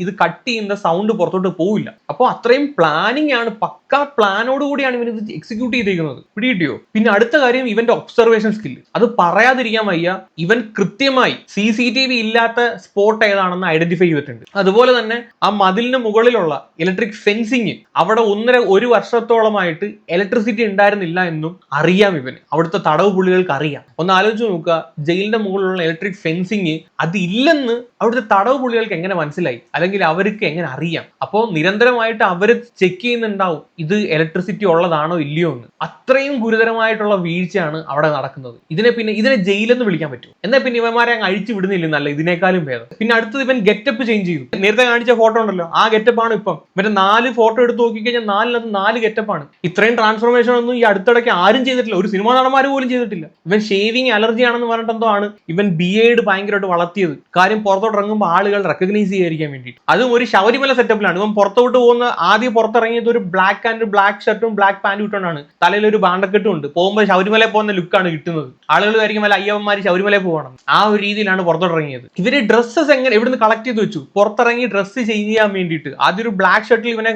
ഇത് കട്ട് ചെയ്യുന്ന സൗണ്ട് പുറത്തോട്ട് പോവില്ല. അപ്പോൾ അത്രയും പ്ലാനിങ് ആണ്, പക്കാ പ്ലാനോട് കൂടിയാണ് ഇവൻ ഇത് എക്സിക്യൂട്ട് ചെയ്തേക്കുന്നത്. പിടികിട്ടിയോ? പിന്നെ അടുത്ത കാര്യം ഇവന്റെ ഒബ്സർവേഷൻ സ്കില്ല്. അത് പറയാതിരിക്കാൻ വയ്യ. ഇവൻ കൃത്യമായി CCTV ഇല്ലാത്ത സ്പോട്ട് ഏതാണെന്ന് ഐഡന്റിഫൈ ചെയ്തിട്ടുണ്ട്. അതുപോലെ തന്നെ ആ മതിലിന് മുകളിലുള്ള ഇലക്ട്രിക് ഫെൻസിങ് അവിടെ 1.5 വർഷത്തോളമായിട്ട് ഇലക്ട്രിസിറ്റി ഉണ്ടായിരുന്നില്ല എന്നും അറിയാം ഇവന്. അവിടുത്തെ തടവ് പുള്ളികൾക്ക് അറിയാം. ഒന്ന് ആലോചിച്ച് നോക്കുക, ജയിലിന്റെ മുകളിലുള്ള ഇലക്ട്രിക് ഫെൻസിങ് അതില്ലെന്ന് അവിടുത്തെ തടവ് പുള്ളികൾക്ക് എങ്ങനെ മനസ്സിലായി? അല്ലെങ്കിൽ അവർക്ക് എങ്ങനെ അറിയാം? അപ്പോൾ നിരന്തരമായിട്ട് അവർ ചെക്ക് ചെയ്യുന്നുണ്ടാവും ഇത് ഇലക്ട്രിസിറ്റി ഉള്ളതാണോ ഇല്ലയോ എന്ന്. അത്രയും ഗുരുതരമായിട്ടുള്ള വീഴ്ചയാണ് അവിടെ നടക്കുന്നത്. ഇതിനെ ജയിലെന്ന് വിളിക്കാൻ പറ്റും. എന്നാൽ പിന്നെ ഇവന്മാരെ അങ്ങ് അഴിച്ചു വിടുന്നില്ലെന്നല്ല ഇതിനേക്കാളും ഭേദം. പിന്നെ അടുത്തത് ഇവൻ ഗെറ്റപ്പ് ചേഞ്ച് ചെയ്തു. നേരത്തെ കാണിച്ച ഫോട്ടോ ഉണ്ടല്ലോ, ആ ഗെറ്റപ്പാണ് ഇപ്പം. ഇവന്റെ 4 ഫോട്ടോ എടുത്ത് നോക്കിക്കഴിഞ്ഞാൽ 4 ഗെറ്റപ്പാണ്. ഇത്രയും ട്രാൻസ്ഫോർമേഷൻ ഒന്നും ഈ അടുത്തിടയ്ക്ക് ആരും ചെയ്തിട്ടില്ല. ഒരു സിനിമാ നടന്മാർ പോലും ചെയ്തിട്ടില്ല. ഇവൻ ഷേവിങ് അലർജി ആണെന്ന് പറഞ്ഞിട്ടെന്തോ ആണ് ഇവൻ ബിയേഡ് ഭയങ്കരമായിട്ട് വളർത്തിയത്. കാര്യം പുറത്തോട്ട് ഇറങ്ങുമ്പോൾ ആളുകൾ റെക്കഗ്നൈസ് ചെയ്യാതിരിക്കാൻ വേണ്ടിയിട്ട്. അതും ഒരു ശബരിമല സെറ്റപ്പിലാണ്. ഇവൻ പുറത്തോട്ട് പോകുന്ന ആദ്യം പുറത്തിറങ്ങിയത് ഒരു ബ്ലാക്ക് ഷർട്ടും ബ്ലാക്ക് പാന്റും ഇട്ടുകൊണ്ടാണ്. തലയിൽ ഒരു ബാണ്ടക്കെട്ടും ഉണ്ട്. പോകുമ്പോൾ ശബരിമലയിൽ പോകുന്ന ലുക്കാണ് കിട്ടുന്നത്. ആളുകൾ ആയിരിക്കും വല്ല അയ്യവന്മാര് ശബരിമലയിൽ പോകണം. ആ ഒരു രീതിയിലാണ് പുറത്തോട്ട് ഇറങ്ങിയത്. ഇവര് ഡ്രസ്സസ് എങ്ങനെ എവിടുന്ന് കളക്ട് ചെയ്ത് വെച്ചു? പുറത്തിറങ്ങി ഡ്രസ്സ് ചേഞ്ച് ചെയ്യാൻ വേണ്ടിയിട്ട് ആദ്യം ഒരു ബ്ലാക്ക് ഷർട്ടിൽ ഇവനെ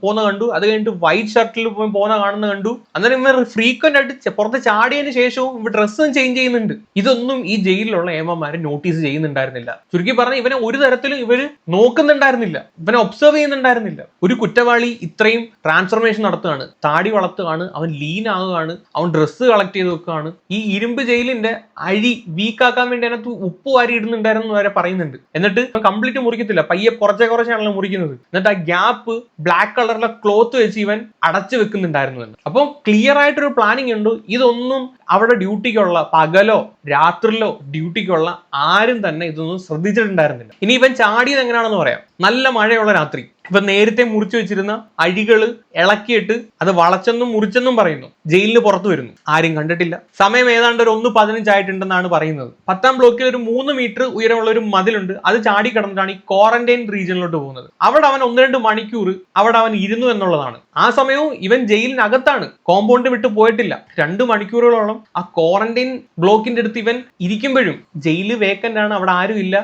പോകുന്ന കണ്ടു. അത് കഴിഞ്ഞിട്ട് വൈറ്റ് ഷർട്ടിൽ പോകുന്ന കണ്ടു. അന്നേരം ഇവർ ഫ്രീക്വന്റ് ആയിട്ട് പുറത്ത് ചാടിയതിനു ശേഷവും ഇവർ ഡ്രസ്സും ചേഞ്ച് ചെയ്യുന്നുണ്ട്. ഇതൊന്നും ഈ ജയിലിലുള്ള ഏമാന്മാര് നോട്ടീസ് ചെയ്യുന്നുണ്ടായിരുന്നില്ല. ചുരുക്കി പറഞ്ഞാൽ ഇവനെ ഒരു തരത്തിലും ഇവര് നോക്കുന്നുണ്ടായിരുന്നില്ല, ഇവനെ ഒബ്സർവ് ചെയ്യുന്നുണ്ടായിരുന്നില്ല. ഒരു കുറ്റവാളി ഇത്രയും ട്രാൻസ്ഫോർമേഷൻ നടത്തുകയാണ്, താടി വളർത്തുകയാണ്, അവൻ ലീൻ ആകുകയാണ്, അവൻ ഡ്രസ്സ് കളക്ട് ചെയ്ത് വെക്കുകയാണ്. ഈ ഇരുമ്പ് ജയിലിന്റെ അഴി വീക്കാക്കാൻ വേണ്ടി അതിനകത്ത് ഉപ്പ് വാരി ഇടുന്നുണ്ടായിരുന്നു വരെ പറയുന്നുണ്ട്. എന്നിട്ട് കംപ്ലീറ്റ് മുറിക്കത്തില്ല, പയ്യെ കുറച്ചാണല്ലോ മുറിക്കുന്നത്. എന്നിട്ട് ആ ഗ്യാപ്പ് ബ്ലാക്ക് കളറിലെ ക്ലോത്ത് വെച്ച് ഇവൻ അടച്ചു വെക്കുന്നുണ്ടായിരുന്നു എന്ന്. അപ്പോൾ ക്ലിയർ ആയിട്ടൊരു പ്ലാനിങ് ഉണ്ട്. ഇതൊന്നും അവിടെ ഡ്യൂട്ടിക്കുള്ള പകലോ രാത്രിയിലോ ഡ്യൂട്ടിക്കുള്ള ആരും തന്നെ ഇതൊന്നും ശ്രദ്ധിച്ചിട്ടുണ്ടായിരുന്നില്ല. ഇനി ഇവൻ ചാടിയത് എങ്ങനെയാണെന്ന് പറയാം. നല്ല മഴയുള്ള രാത്രി ഇപ്പൊ നേരത്തെ മുറിച്ചു വെച്ചിരുന്ന അഴികള് ഇളക്കിയിട്ട് അത് വളച്ചെന്നും മുറിച്ചെന്നും പറയുന്നു. ജയിലിന് പുറത്തു വരുന്നു, ആരും കണ്ടിട്ടില്ല. സമയം ഏതാണ്ട് ഒരു 1:15 ആയിട്ടുണ്ടെന്നാണ് പറയുന്നത്. 10ാം ബ്ലോക്കിൽ ഒരു 3 മീറ്റർ ഉയരമുള്ള ഒരു മതിലുണ്ട്. അത് ചാടി കടന്നിട്ടാണ് ഈ ക്വാറന്റൈൻ റീജിയനിലോട്ട് പോകുന്നത്. അവിടെ അവൻ 1-2 മണിക്കൂർ അവിടെ അവൻ ഇരുന്നു എന്നുള്ളതാണ്. ആ സമയവും ഇവൻ ജയിലിനകത്താണ്, കോമ്പൗണ്ട് വിട്ട് പോയിട്ടില്ല. 2 മണിക്കൂറുകളോളം ആ ക്വാറന്റൈൻ ബ്ലോക്കിന്റെ അടുത്ത് ഇവൻ ഇരിക്കുമ്പോഴും ജയില് വേക്കന്റ് ആണ്, അവിടെ ആരും ഇല്ല.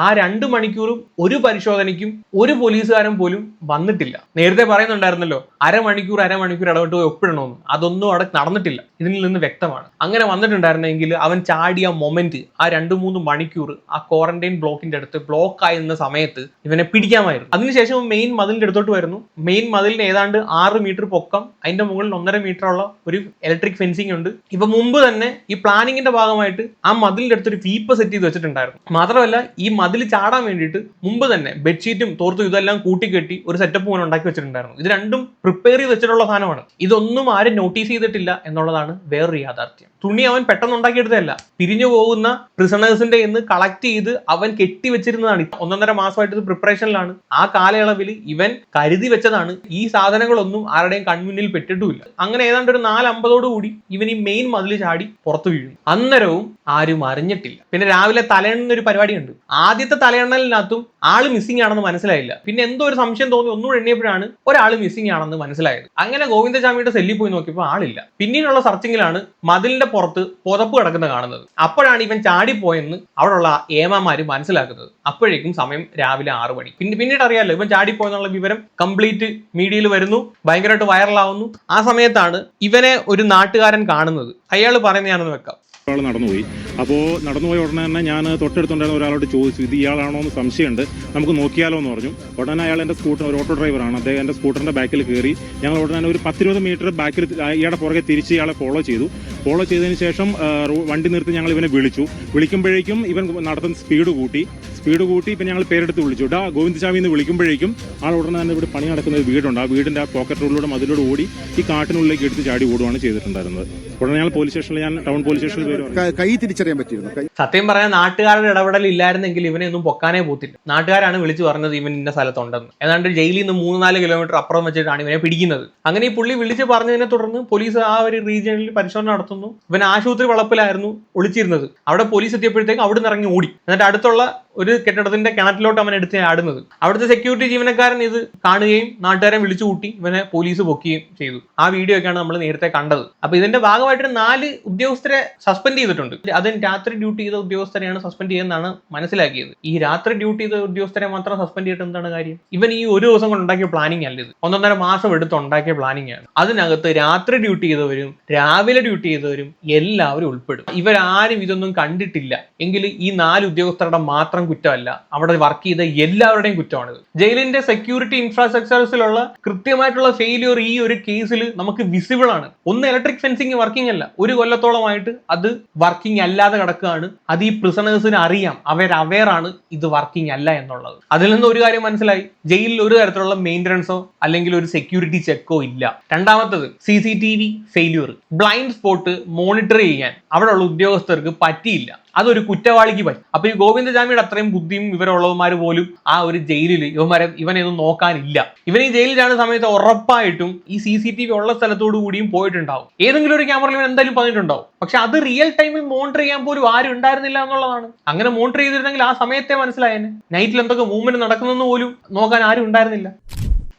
ആ 2 മണിക്കൂറും ഒരു പരിശോധനയ്ക്കും ഒരു പോലീസുകാരൻ പോലും വന്നിട്ടില്ല. നേരത്തെ പറയുന്നുണ്ടായിരുന്നല്ലോ അരമണിക്കൂർ ഇടവിട്ട് പോയി ഒപ്പിടണമെന്ന്. അതൊന്നും അവിടെ നടന്നിട്ടില്ല. ഇതിൽ നിന്ന് വ്യക്തമാണ്. അങ്ങനെ വന്നിട്ടുണ്ടായിരുന്നെങ്കിൽ അവൻ ചാടിയ മൊമെന്റ് ആ 2-3 മണിക്കൂർ ആ ക്വാറന്റൈൻ ബ്ലോക്കിന്റെ അടുത്ത് ബ്ലോക്ക് ആയി നിന്ന സമയത്ത് ഇവനെ പിടിക്കാമായിരുന്നു. അതിനുശേഷം മെയിൻ മതിലിന്റെ അടുത്തോട്ട് വരുന്നു. മെയിൻ മതിലിന് ഏതാണ്ട് 6 മീറ്റർ പൊക്കം, അതിന്റെ മുകളിൽ 1.5 മീറ്റർ ഉള്ള ഒരു ഇലക്ട്രിക് ഫെൻസിംഗ് ഉണ്ട്. ഇപ്പൊ മുമ്പ് തന്നെ ഈ പ്ലാനിങ്ങിന്റെ ഭാഗമായിട്ട് ആ മതിലിന്റെ അടുത്ത് ഒരു വീപ്പ് സെറ്റ് ചെയ്ത് വെച്ചിട്ടുണ്ടായിരുന്നു. മാത്രമല്ല ഈ മതിൽ ചാടാൻ വേണ്ടിയിട്ട് മുമ്പ് തന്നെ ബെഡ്ഷീറ്റും തോർത്തും ഇതെല്ലാം കൂട്ടിക്കെട്ടി ഒരു സെറ്റപ്പ് പോലെ ഉണ്ടാക്കി വെച്ചിട്ടുണ്ടായിരുന്നു. ഇത് രണ്ടും പ്രിപ്പയർ ചെയ്ത് വെച്ചിട്ടുള്ള സാധനമാണ്. ഇതൊന്നും ആരും നോട്ടീസ് ചെയ്തിട്ടില്ല എന്നുള്ളതാണ് വേറൊരു യാഥാർത്ഥ്യം. തുണി അവൻ പെട്ടെന്ന് ഉണ്ടാക്കിയെടുത്തതല്ല, പിരിഞ്ഞു പോകുന്ന പ്രിസണേഴ്സിന്റെ എന്ന് കളക്ട് ചെയ്ത് അവൻ കെട്ടി വെച്ചിരുന്നതാണ്. 1.5 മാസമായിട്ട് ഇത് പ്രിപ്പറേഷനിലാണ്. ആ കാലയളവിൽ ഇവൻ കരുതി വെച്ചതാണ്. ഈ സാധനങ്ങളൊന്നും ആരുടെയും കൺമുന്നിൽ പെട്ടിട്ടുമില്ല. അങ്ങനെ ഏതാണ്ട് ഒരു 4:50 ഇവൻ ഈ മെയിൻ മതിൽ ചാടി പുറത്തു വീഴുന്നു. അന്നേരവും ആരും അറിഞ്ഞിട്ടില്ല. പിന്നെ രാവിലെ തലയെണ്ണൊരു പരിപാടിയുണ്ട്. ആദ്യത്തെ തലയെണ്ണലിനകത്തും ആള് മിസ്സിംഗ് ആണെന്ന് മനസ്സിലായില്ല. പിന്നെ എന്തോ ഒരു സംശയം തോന്നി ഒന്നുകൂടെ എണ്ണിയപ്പോഴാണ് ഒരാൾ മിസ്സിംഗ് ആണെന്ന് മനസ്സിലായത്. അങ്ങനെ ഗോവിന്ദചാമിയുടെ സെല്ലിൽ പോയി നോക്കിയപ്പോൾ ആളില്ല. പിന്നീടുള്ള സർച്ചിങ്ങിലാണ് മതിലിന്റെ പുറത്ത് പുതപ്പ് കിടക്കുന്ന കാണുന്നത്. അപ്പോഴാണ് ഇവൻ ചാടിപ്പോയെന്ന് അവിടെയുള്ള ഏമാമാര് മനസ്സിലാക്കുന്നത്. അപ്പോഴേക്കും സമയം രാവിലെ 6 മണി. പിന്നീട് അറിയാലോ ഇവൻ ചാടിപ്പോയെന്നുള്ള വിവരം കംപ്ലീറ്റ് മീഡിയയിൽ വരുന്നു, ഭയങ്കരമായിട്ട് വൈറലാവുന്നു. ആ സമയത്താണ് ഇവനെ ഒരു നാട്ടുകാരൻ കാണുന്നത്. അയാൾ പറയുന്നതാണെന്ന് വെക്കാം. ഒരാൾ നടന്നുപോയി. അപ്പോൾ നടന്നുപോയ ഉടനെ തന്നെ ഞാൻ തൊട്ടടുത്തുണ്ടായിരുന്ന ഒരാളോട് ചോദിച്ചു, ഇത് ഇയാളാണോ എന്ന് സംശയമുണ്ട്, നമുക്ക് നോക്കിയാലോ എന്ന് പറഞ്ഞു. ഉടനെ അയാൾ എൻ്റെ സ്കൂട്ടർ, ഒരു ഓട്ടോ ഡ്രൈവറാണ്, അദ്ദേഹം എൻ്റെ സ്കൂട്ടറിൻ്റെ ബാക്കിൽ കയറി. ഞങ്ങൾ ഉടനെ ഒരു 10-20 മീറ്റർ ബാക്കിൽ ഇയാളുടെ പുറകെ തിരിച്ച് ഇയാളെ ഫോളോ ചെയ്തതിന് ശേഷം വണ്ടി നിർത്തി ഞങ്ങൾ ഇവനെ വിളിക്കുമ്പോഴേക്കും ഇവൻ നടത്തുന്ന സ്പീഡ് കൂട്ടി. ഇപ്പം ഞങ്ങൾ പേരെടുത്ത് വിളിച്ചു. ഗോവിന്ദചാമി എന്ന് വിളിക്കുമ്പോഴേക്കും ആൾ ഉടനെ തന്നെ ഇവിടെ പണി നടക്കുന്ന ഒരു വീടുണ്ട്. ആ വീടിൻ്റെ ആ പോക്കറ്റ് റോഡിലൂടെ മതിലൂടെ ഓടി ഈ കാട്ടിനുള്ളിലേക്ക് എടുത്ത് ചാടി ഓടുകയാണ് ചെയ്തിട്ടുണ്ടായിരുന്നത്. ഉടനെ ഞങ്ങൾ ടൗൺ പോലീസ് സ്റ്റേഷനിൽ കൈ തിരിച്ചറിയാൻ പറ്റിയിരുന്നു. സത്യം പറയാൻ നാട്ടുകാരുടെ ഇടപെടൽ ഇല്ലായിരുന്നെങ്കിൽ ഇവനെ ഒന്നും പൊക്കാനേ പോത്തില്ല. നാട്ടുകാരാണ് വിളിച്ചു പറഞ്ഞത് ഇവൻ ഇന്ന സ്ഥലത്തുണ്ടെന്ന്. ഏതാണ്ട് ജയിലിൽ നിന്ന് 3-4 കിലോമീറ്റർ അപ്പുറം വെച്ചിട്ടാണ് ഇവനെ പിടിക്കുന്നത്. അങ്ങനെ ഈ പുള്ളി വിളിച്ച് പറഞ്ഞതിനെ തുടർന്ന് പോലീസ് ആ ഒരു റീജിയനിൽ പരിശോധന നടത്തുന്നു. ഇവൻ ആശുപത്രി വളപ്പിലായിരുന്നു ഒളിച്ചിരുന്നത്. അവിടെ പോലീസ് എത്തിയപ്പോഴത്തേക്ക് അവിടെ നിന്ന് ഇറങ്ങി ഓടി. എന്നിട്ട് അടുത്തുള്ള ഒരു കെട്ടിടത്തിന്റെ കിണറ്റിലോട്ട് അവൻ എടുത്ത് ആടുന്നത്. അവിടുത്തെ സെക്യൂരിറ്റി ജീവനക്കാരൻ ഇത് കാണുകയും നാട്ടുകാരെ വിളിച്ചു കൂട്ടി ഇവനെ പോലീസ് പൊക്കുകയും ചെയ്തു. ആ വീഡിയോ ഒക്കെയാണ് നമ്മൾ നേരത്തെ കണ്ടത്. അപ്പൊ ഇതിന്റെ ഭാഗമായിട്ട് 4 ഉദ്യോഗസ്ഥരെ സസ്പെൻഡ് ചെയ്തിട്ടുണ്ട്. അതും രാത്രി ഡ്യൂട്ടി ചെയ്ത ഉദ്യോഗസ്ഥരെയാണ് സസ്പെൻഡ് ചെയ്യുന്നതാണ് മനസ്സിലാക്കിയത്. ഈ രാത്രി ഡ്യൂട്ടി ചെയ്ത ഉദ്യോഗസ്ഥരെ മാത്രം സസ്പെൻഡ് ചെയ്തിട്ട് എന്താണ് കാര്യം? ഇവൻ ഈ ഒരു ദിവസം കൊണ്ട് ഉണ്ടാക്കിയ പ്ലാനിങ് അല്ല ഇത്. 1.5 മാസം എടുത്ത് ഉണ്ടാക്കിയ പ്ലാനിങ് ആണ്. അതിനകത്ത് രാത്രി ഡ്യൂട്ടി ചെയ്തവരും രാവിലെ ഡ്യൂട്ടി ചെയ്തവരും എല്ലാവരും ഉൾപ്പെടും. ഇവരാരും ഇതൊന്നും കണ്ടിട്ടില്ല എങ്കിൽ ഈ 4 ഉദ്യോഗസ്ഥരുടെ മാത്രം മാത്രം കുറ്റമല്ല, അവിടെ വർക്ക് ചെയ്ത എല്ലാവരുടെയും കുറ്റമാണിത്. ജയിലിന്റെ സെക്യൂരിറ്റി ഇൻഫ്രാസ്ട്രക്ചേഴ്സിലുള്ള കൃത്യമായിട്ടുള്ള ഫെയിലിയർ ഈ ഒരു കേസിൽ നമുക്ക് വിസിബിൾ ആണ്. ഒന്ന് ഇലക്ട്രിക് ഫെൻസിങ് വർക്കിംഗ് അല്ല, 1 കൊല്ലത്തോളമായിട്ട് അത് വർക്കിംഗ് അല്ലാതെ കിടക്കുകയാണ്. അത് ഈ പ്രിസണേഴ്സിന് അറിയാം, അവരാണ് ഇത് വർക്കിംഗ് അല്ല എന്നുള്ളത്. അതിൽ നിന്ന് ഒരു കാര്യം മനസ്സിലായി, ജയിലിൽ ഒരു തരത്തിലുള്ള മെയിൻ്റനൻസോ അല്ലെങ്കിൽ ഒരു സെക്യൂരിറ്റി ചെക്കോ ഇല്ല. രണ്ടാമത്തത് CCTV failure, blind spot monitor ചെയ്യാൻ അവിടെയുള്ള ഉദ്യോഗസ്ഥർക്ക് പറ്റിയില്ല. അതൊരു കുറ്റവാളിക്ക് പറ്റും. അപ്പൊ ഈ ഗോവിന്ദചാമിയുടെ അത്രയും ബുദ്ധിയും വിവരമുള്ളവന്മാർ പോലും ആ ഒരു ജയിലിൽ ഇവനെയൊന്നും നോക്കാനില്ല. ഇവൻ ഈ ജയിലിൽ ചാടുന്ന സമയത്ത് ഉറപ്പായിട്ടും ഈ CCTV ഉള്ള സ്ഥലത്തോടു കൂടിയും പോയിട്ടുണ്ടാവും. ഏതെങ്കിലും ഒരു ക്യാമറയിൽ ഇവൻ എന്തായാലും പറഞ്ഞിട്ടുണ്ടാവും. പക്ഷെ അത് റിയൽ ടൈമിൽ മോണിറ്റർ ചെയ്യാൻ പോലും ആരും ഉണ്ടായിരുന്നില്ല എന്നുള്ളതാണ്. അങ്ങനെ മോണിറ്റർ ചെയ്തിരുന്നെങ്കിൽ ആ സമയത്തെ മനസ്സിലായേനെ. നൈറ്റിൽ എന്തൊക്കെ മൂവ്മെന്റ് നടക്കുന്നതെന്ന് പോലും നോക്കാൻ ആരും ഉണ്ടായിരുന്നില്ല.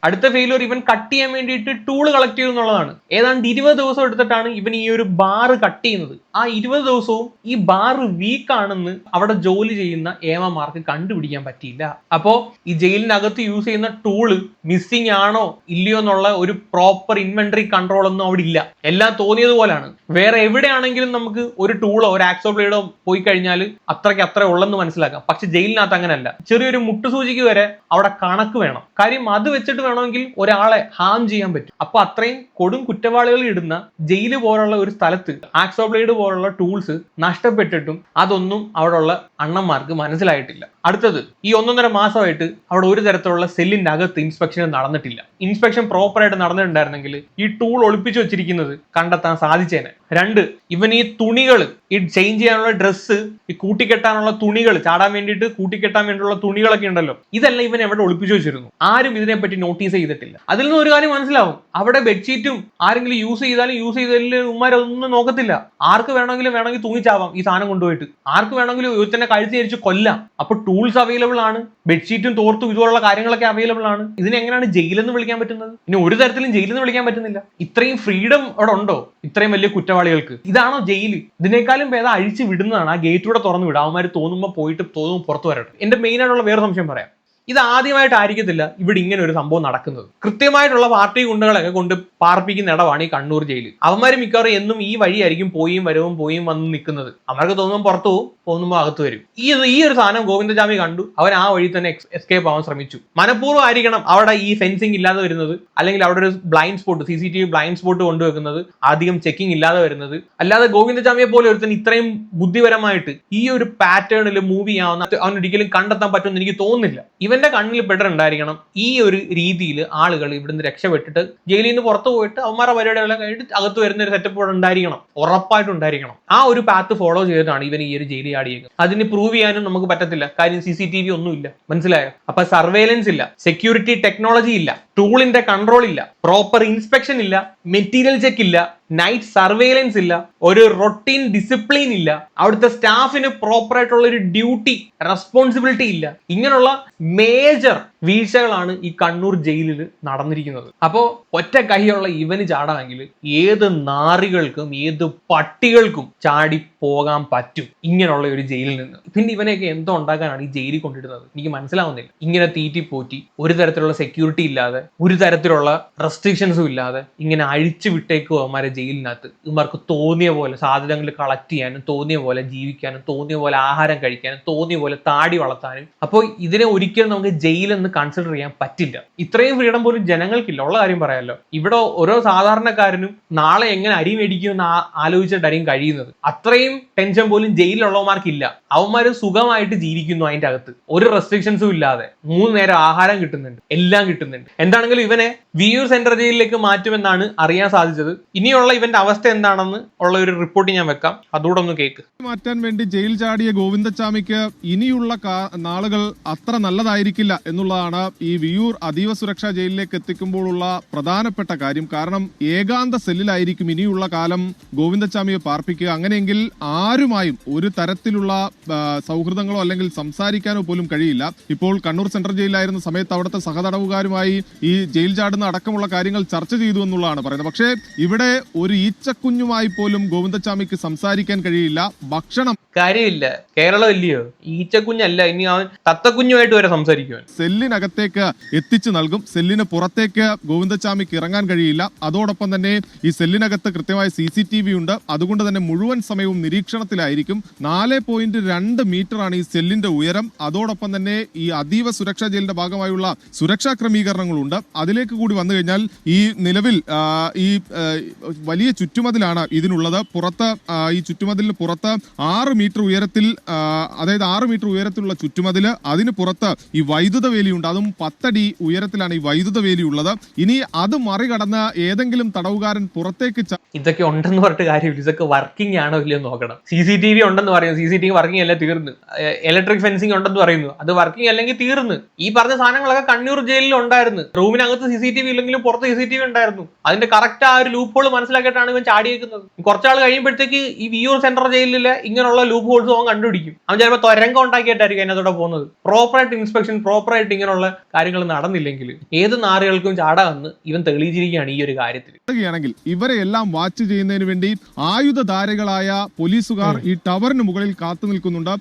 അടുത്ത ഫെയിലിയർ ഇവൻ കട്ട് ചെയ്യാൻ വേണ്ടിയിട്ട് ടൂള് കളക്ട് ചെയ്തു എന്നുള്ളതാണ്. ഏതാണ്ട് 20 ദിവസം എടുത്തിട്ടാണ് ഇവൻ ഈ ഒരു ബാറ് കട്ട് ചെയ്യുന്നത്. ആ 20 ദിവസവും ഈ ബാറ് വീക്ക് ആണെന്ന് അവിടെ ജോലി ചെയ്യുന്ന ഏമാർക്ക് കണ്ടുപിടിക്കാൻ പറ്റിയില്ല. അപ്പോ ഈ ജയിലിനകത്ത് യൂസ് ചെയ്യുന്ന ടൂള് മിസ്സിംഗ് ആണോ ഇല്ലയോ എന്നുള്ള ഒരു പ്രോപ്പർ ഇൻവെന്ററി കൺട്രോൾ ഒന്നും അവിടെ ഇല്ല. എല്ലാം തോന്നിയതുപോലാണ്. വേറെ എവിടെയാണെങ്കിലും നമുക്ക് ഒരു ടൂളോ ഒരു ആക്സോ ബ്ലേഡോ പോയി കഴിഞ്ഞാൽ അത്ര ഉള്ളെന്ന് മനസ്സിലാക്കാം. പക്ഷെ ജയിലിനകത്ത് അങ്ങനെയല്ല. ചെറിയൊരു മുട്ടുസൂചിക്ക് വരെ അവിടെ കണക്ക് വേണം. കാര്യം അത് വെച്ചിട്ട് വേണമെങ്കിൽ ഒരാളെ ഹാം ചെയ്യാൻ പറ്റും. അപ്പൊ അത്രയും കൊടും കുറ്റവാളികൾ ഇടുന്ന ജയില് പോലുള്ള ഒരു സ്ഥലത്ത് ആക്സോ ബ്ലേഡ് പോലുള്ള ടൂൾസ് നഷ്ടപ്പെട്ടിട്ടും അതൊന്നും അവിടെയുള്ള അണ്ണന്മാർക്ക് മനസ്സിലായിട്ടില്ല. അടുത്തത്, ഈ 1.5 മാസമായിട്ട് അവിടെ ഒരു തരത്തിലുള്ള സെല്ലിന്റെ അകത്ത് ഇൻസ്പെക്ഷൻ നടന്നിട്ടില്ല. ഇൻസ്പെക്ഷൻ പ്രോപ്പറായിട്ട് നടന്നിട്ടുണ്ടായിരുന്നെങ്കിൽ ഈ ടൂൾ ഒളിപ്പിച്ചു വെച്ചിരിക്കുന്നത് കണ്ടെത്താൻ സാധിച്ചേനെ. 2, ഇവൻ ഈ തുണികൾ, ഈ ചേഞ്ച് ചെയ്യാനുള്ള ഡ്രസ്സ്, ഈ കൂട്ടിക്കെട്ടാനുള്ള തുണികൾ, ചാടാൻ വേണ്ടിയിട്ട് കൂട്ടിക്കെട്ടാൻ വേണ്ടിയുള്ള തുണികളൊക്കെ ഉണ്ടല്ലോ, ഇതെല്ലാം ഇവൻ എവിടെ ഒളിപ്പിച്ചു വെച്ചിരുന്നു. ആരും ഇതിനെപ്പറ്റി നോട്ടീസ് ചെയ്തിട്ടില്ല. അതിൽ നിന്ന് ഒരു കാര്യം മനസ്സിലാവും, അവിടെ ബെഡ്ഷീറ്റും ആരെങ്കിലും യൂസ് ചെയ്തതിൽ ഉമ്മാരൊന്നും നോക്കത്തില്ല. ആർക്ക് വേണമെങ്കിൽ തൂങ്ങിച്ചാവാം ഈ സാധനം കൊണ്ടുപോയിട്ട്. ആർക്ക് വേണമെങ്കിലും ഒരുത്തന്നെ കഴുത്തി അരിച്ച് കൊല്ലാം. അപ്പൊ ടൂൾസ് അവൈലബിൾ ആണ്, ബെഡ്ഷീറ്റും തോർത്തും ഇതുപോലുള്ള കാര്യങ്ങളൊക്കെ അവൈലബിൾ ആണ്. ഇതിനെങ്ങനെയാണ് ജയിലെന്ന് വിളിക്കാൻ പറ്റുന്നത്? ഇനി ഒരു തരത്തിലും ജയിലെന്ന് വിളിക്കാൻ പറ്റുന്നില്ല. ഇത്രയും ഫ്രീഡം അവിടെ ഉണ്ടോ ഇത്രയും വലിയ കുറ്റവാളികൾക്ക്? ഇതാണോ ജയില്? ഇതിനേക്കാളും ഭേദം അഴിച്ചു വിടുന്നതാണ്. ആ ഗേറ്റൂടെ തുറന്നു വിടും. അവന്മാർ തോന്നുമ്പോൾ പോയിട്ട് തോന്നുമ്പോൾ പുറത്തു വരട്ടെ. എന്റെ മെയിൻ ആയിട്ടുള്ള വേറെ സംശയം പറയാം. ഇത് ആദ്യമായിട്ടായിരിക്കത്തില്ല ഇവിടെ ഇങ്ങനെ ഒരു സംഭവം നടക്കുന്നത്. കൃത്യമായിട്ടുള്ള പാർട്ടി ഗുണ്ടകളൊക്കെ കൊണ്ട് പാർപ്പിക്കുന്ന ഇടമാണ് ഈ കണ്ണൂർ ജയിൽ. അവന്മാർ മിക്കവാറും എന്നും ഈ വഴിയായിരിക്കും പോയും വന്ന് നിൽക്കുന്നത്. അവർക്ക് തോന്നുമ്പോൾ പുറത്തു പോകും, തോന്നുമ്പോൾ അകത്ത് വരും. ഈ ഒരു സാധനം ഗോവിന്ദചാമി കണ്ടു. അവൻ ആ വഴി തന്നെ എസ്കേപ്പ് ആവാൻ ശ്രമിച്ചു. മനഃപൂർവ്വം ആയിരിക്കണം അവിടെ ഈ ഫെൻസിങ് ഇല്ലാതെ വരുന്നത്, അല്ലെങ്കിൽ അവിടെ ഒരു blind spot, CCTV blind spot കൊണ്ടുവെക്കുന്നത്, അധികം ചെക്കിംഗ് ഇല്ലാതെ വരുന്നത്. അല്ലാതെ ഗോവിന്ദചാമിയെ പോലെ ഒരുത്തൻ ഇത്രയും ബുദ്ധിപരമായിട്ട് ഈ ഒരു പാറ്റേണിൽ മൂവ് ചെയ്യാവുന്ന അവനൊരിക്കലും കണ്ടെത്താൻ പറ്റുമെന്ന് എനിക്ക് തോന്നുന്നില്ല. ഇവന്റെ കണ്ണിൽ പെട്ടിട്ടുണ്ടായിരിക്കണം ഈ ഒരു രീതിയിൽ ആളുകൾ ഇവിടുന്ന് രക്ഷപ്പെട്ടിട്ട് ജയിലിൽ നിന്ന് പുറത്തു പോയിട്ട് അവന്മാരുടെ പരിപാടികളെല്ലാം കഴിഞ്ഞിട്ട് അകത്ത് വരുന്ന ഒരു സെറ്റപ്പ് ഇവിടെ ഉണ്ടായിരിക്കണം, ഉറപ്പായിട്ടുണ്ടായിരിക്കണം. ആ ഒരു പാത്ത് ഫോളോ ചെയ്തിട്ടാണ് ഇവൻ ഈ ഒരു ജയിലിൽ ആടിയത്. അതിന് പ്രൂവ് ചെയ്യാനും നമുക്ക് പറ്റത്തില്ല. കാര്യം CCTV ഒന്നുമില്ല. മനസ്സിലായോ? അപ്പൊ സർവേലൻസ് ഇല്ല, സെക്യൂരിറ്റി ടെക്നോളജി ഇല്ല, ടൂളിന്റെ കൺട്രോൾ ഇല്ല, പ്രോപ്പർ ഇൻസ്പെക്ഷൻ ഇല്ല, മെറ്റീരിയൽ ചെക്ക് ഇല്ല, നൈറ്റ് സർവേലൻസ് ഇല്ല, ഒരു റൊട്ടീൻ ഡിസിപ്ലിൻ ഇല്ല, അവിടുത്തെ സ്റ്റാഫിന് പ്രോപ്പർ ആയിട്ടുള്ള ഒരു ഡ്യൂട്ടി റെസ്പോൺസിബിലിറ്റി ഇല്ല. ഇങ്ങനെയുള്ള മേജർ വീഴ്ചകളാണ് ഈ കണ്ണൂർ ജയിലിൽ നടന്നിരിക്കുന്നത്. അപ്പോ ഒറ്റ കൈയുള്ള ഇവന് ചാടാമെങ്കിൽ ഏത് നാറികൾക്കും ഏത് പട്ടികൾക്കും ചാടി പോകാൻ പറ്റും ഇങ്ങനെയുള്ള ഒരു ജയിലിൽ നിന്ന്. പിന്നെ ഇവനെയൊക്കെ എന്തോ ഉണ്ടാക്കാനാണ് ഈ ജയിലിൽ കൊണ്ടിടുന്നത് എനിക്ക് മനസ്സിലാവുന്നില്ല. ഇങ്ങനെ തീറ്റിപ്പോറ്റി ഒരു തരത്തിലുള്ള സെക്യൂരിറ്റി ഇല്ലാതെ ഒരു തരത്തിലുള്ള റെസ്ട്രിക്ഷൻസും ഇല്ലാതെ ഇങ്ങനെ അഴിച്ചു വിട്ടേക്കും അവന്മാരെ ജയിലിനകത്ത്. ഇവർക്ക് തോന്നിയ പോലെ സാധ്യതകൾ കളക്ട് ചെയ്യാനും, തോന്നിയ പോലെ ജീവിക്കാനും, തോന്നിയ പോലെ ആഹാരം കഴിക്കാനും, തോന്നിയ പോലെ താടി വളർത്താനും. അപ്പോൾ ഇതിനെ ഒരിക്കലും നമുക്ക് ജയിലെന്ന് കൺസിഡർ ചെയ്യാൻ പറ്റില്ല. ഇത്രയും ഫ്രീഡം പോലും ജനങ്ങൾക്കില്ല. ഉള്ള കാര്യം പറയാമല്ലോ. ഇവിടെ ഓരോ സാധാരണക്കാരനും നാളെ എങ്ങനെ അരി മേടിക്കുമെന്ന് ആലോചിച്ചിട്ടായിരിക്കും കഴിയുന്നത്. അത്രയും ടെൻഷൻ പോലും ജയിലിലുള്ളവന്മാർക്കില്ല. അവന്മാർ സുഖമായിട്ട് ജീവിക്കുന്നു അതിന്റെ അകത്ത്, ഒരു റെസ്ട്രിക്ഷൻസും ഇല്ലാതെ. 3 നേരം ആഹാരം കിട്ടുന്നുണ്ട്, എല്ലാം കിട്ടുന്നുണ്ട്. എന്താണെങ്കിലും ഇവനെ വിയൂർ സെൻട്രൽ ജയിലിലേക്ക് മാറ്റുമെന്നാണ് അറിയാൻ സാധിച്ചത്. ഇനിയുള്ള ഇവന്റെ അവസ്ഥ എന്താണെന്ന് ഉള്ള ഒരു റിപ്പോർട്ട് ഞാൻ വെക്കാം, അതുകൂടെ ഒന്ന് കേക്ക്. മാറ്റാൻ വേണ്ടി ജയിൽ ചാടിയ ഗോവിന്ദചാമിക്ക് ഇനിയുള്ള നാളുകൾ അത്ര നല്ലതായിരിക്കില്ല എന്നുള്ളതാണ് ഈ വിയൂർ അതീവ സുരക്ഷാ ജയിലിലേക്ക് എത്തിക്കുമ്പോഴുള്ള പ്രധാനപ്പെട്ട കാര്യം. കാരണം ഏകാന്ത സെല്ലിലായിരിക്കും ഇനിയുള്ള കാലം ഗോവിന്ദചാമിയെ പാർപ്പിക്കുക. അങ്ങനെയെങ്കിൽ ആരുമായും ഒരു തരത്തിലുള്ള സൗഹൃദങ്ങളോ അല്ലെങ്കിൽ സംസാരിക്കാനോ പോലും കഴിയില്ല. ഇപ്പോൾ കണ്ണൂർ സെൻട്രൽ ജയിലിലായിരുന്ന സമയത്ത് അവിടുത്തെ സഹതടവുകാരുമായി ഈ ജയിൽ ചാടുന്ന അടക്കമുള്ള കാര്യങ്ങൾ ചർച്ച ചെയ്തു എന്നുള്ളതാണ് പറയുന്നത്. പക്ഷേ ഇവിടെ ഒരു ഈച്ചക്കുഞ്ഞുമായി പോലും ഗോവിന്ദചാമിക്ക് സംസാരിക്കാൻ കഴിയില്ല. ഭക്ഷണം കാര്യമില്ല. കേരളം ഇല്ലയോ, ഈച്ചക്കുഞ്ഞല്ല, ഇനി അവൻ തത്തക്കുഞ്ഞുമായിട്ട് വരെ സംസാരിക്കുവാൻ. സെല്ലിനകത്തേക്ക് എത്തിച്ചു നൽകും. സെല്ലിന് പുറത്തേക്ക് ഗോവിന്ദച്ചാമിക്ക് ഇറങ്ങാൻ കഴിയില്ല. അതോടൊപ്പം തന്നെ ഈ സെല്ലിനകത്ത് കൃത്യമായ CCTV ഉണ്ട്. അതുകൊണ്ട് തന്നെ മുഴുവൻ സമയവും നിരീക്ഷണത്തിലായിരിക്കും. 4.2 മീറ്ററാണ് ഈ സെല്ലിന്റെ ഉയരം. അതോടൊപ്പം തന്നെ ഈ അതീവ സുരക്ഷാ ജയിലിന്റെ ഭാഗമായുള്ള സുരക്ഷാ ക്രമീകരണങ്ങളുണ്ട്. അതിലേക്ക് കൂടി വന്നു കഴിഞ്ഞാൽ ഈ നിലവിൽ ഈ വലിയ ചുറ്റുമതിലാണ് ഇതിനുള്ളത്. പുറത്ത് ഈ ചുറ്റുമതിലിന് പുറത്ത് 6 മീറ്റർ ഉയരത്തിൽ, അതായത് 6 മീറ്റർ ഉയരത്തിലുള്ള ചുറ്റുമതില്, അതിന് പുറത്ത് ഈ വൈദ്യുത വേലിയുണ്ട്. അതും 10 അടി ഉയരത്തിലാണ് ഈ വൈദ്യുത വേലി ഉള്ളത്. ഇനി അത് മറികടന്ന് ഏതെങ്കിലും തടവുകാരൻ പുറത്തേക്ക് ഇതൊക്കെ ഉണ്ടെന്ന് പറഞ്ഞിട്ട് കാര്യമില്ല. ഇതൊക്കെ വർക്കിംഗ് ആണോ ഇല്ലയോ നോക്കണം. CCTV ഉണ്ടെന്ന് പറയുന്നു, CCTV വർക്കിംഗ് അല്ല, തീർന്ന്. ഇലക്ട്രിക് ഫെൻസിങ് ഉണ്ടെന്ന് പറയുന്നു, അത് വർക്കിംഗ് അല്ലെങ്കിൽ തീർന്ന്. ഈ പറഞ്ഞ സാധനങ്ങളൊക്കെ കണ്ണൂർ ജയിലിൽ ഉണ്ടായിരുന്നു. റൂമിനകത്ത് CCTV ഇല്ലെങ്കിലും പുറത്ത് CCTV ഉണ്ടായിരുന്നു. അതിന്റെ കറക്റ്റ് ആ ഒരു ലൂപ്പ് ഹോൾ മനസ്സിലാക്കിയിട്ടാണ് ഇവൻ ചാടിയേക്കുന്നത്. കുറച്ചാൾ കഴിയുമ്പോഴത്തേക്ക് ഈ വിയൂർ സെൻട്രൽ ജയിലിലെ ഇങ്ങനെയുള്ള ലൂപ്പ് ഹോൾസ് അവൻ കണ്ടുപിടിക്കും. അവൻ ചിലപ്പോൾ തൊരങ്കം ഉണ്ടാക്കിയിട്ടായിരിക്കും അതിനകത്തോടെ പോകുന്നത്. പ്രോപ്പറായിട്ട് ഇൻസ്പെക്ഷൻ, പ്രോപ്പറായിട്ട് ഇങ്ങനെയുള്ള കാര്യങ്ങൾ നടന്നില്ലെങ്കിൽ ഏത് നാറുകൾക്കും ചാടാമെന്ന് ഇവൻ തെളിയിച്ചിരിക്കുകയാണ് ഈ ഒരു കാര്യത്തിൽ. ഇവരെ എല്ലാം വാച്ച് ചെയ്യുന്നതിന് വേണ്ടി ആയുധധാരികളായ പോലീസുകാർ ഈ ടവറിന് മുകളിൽ കാത്തു നിൽക്കുന്നുണ്ട്.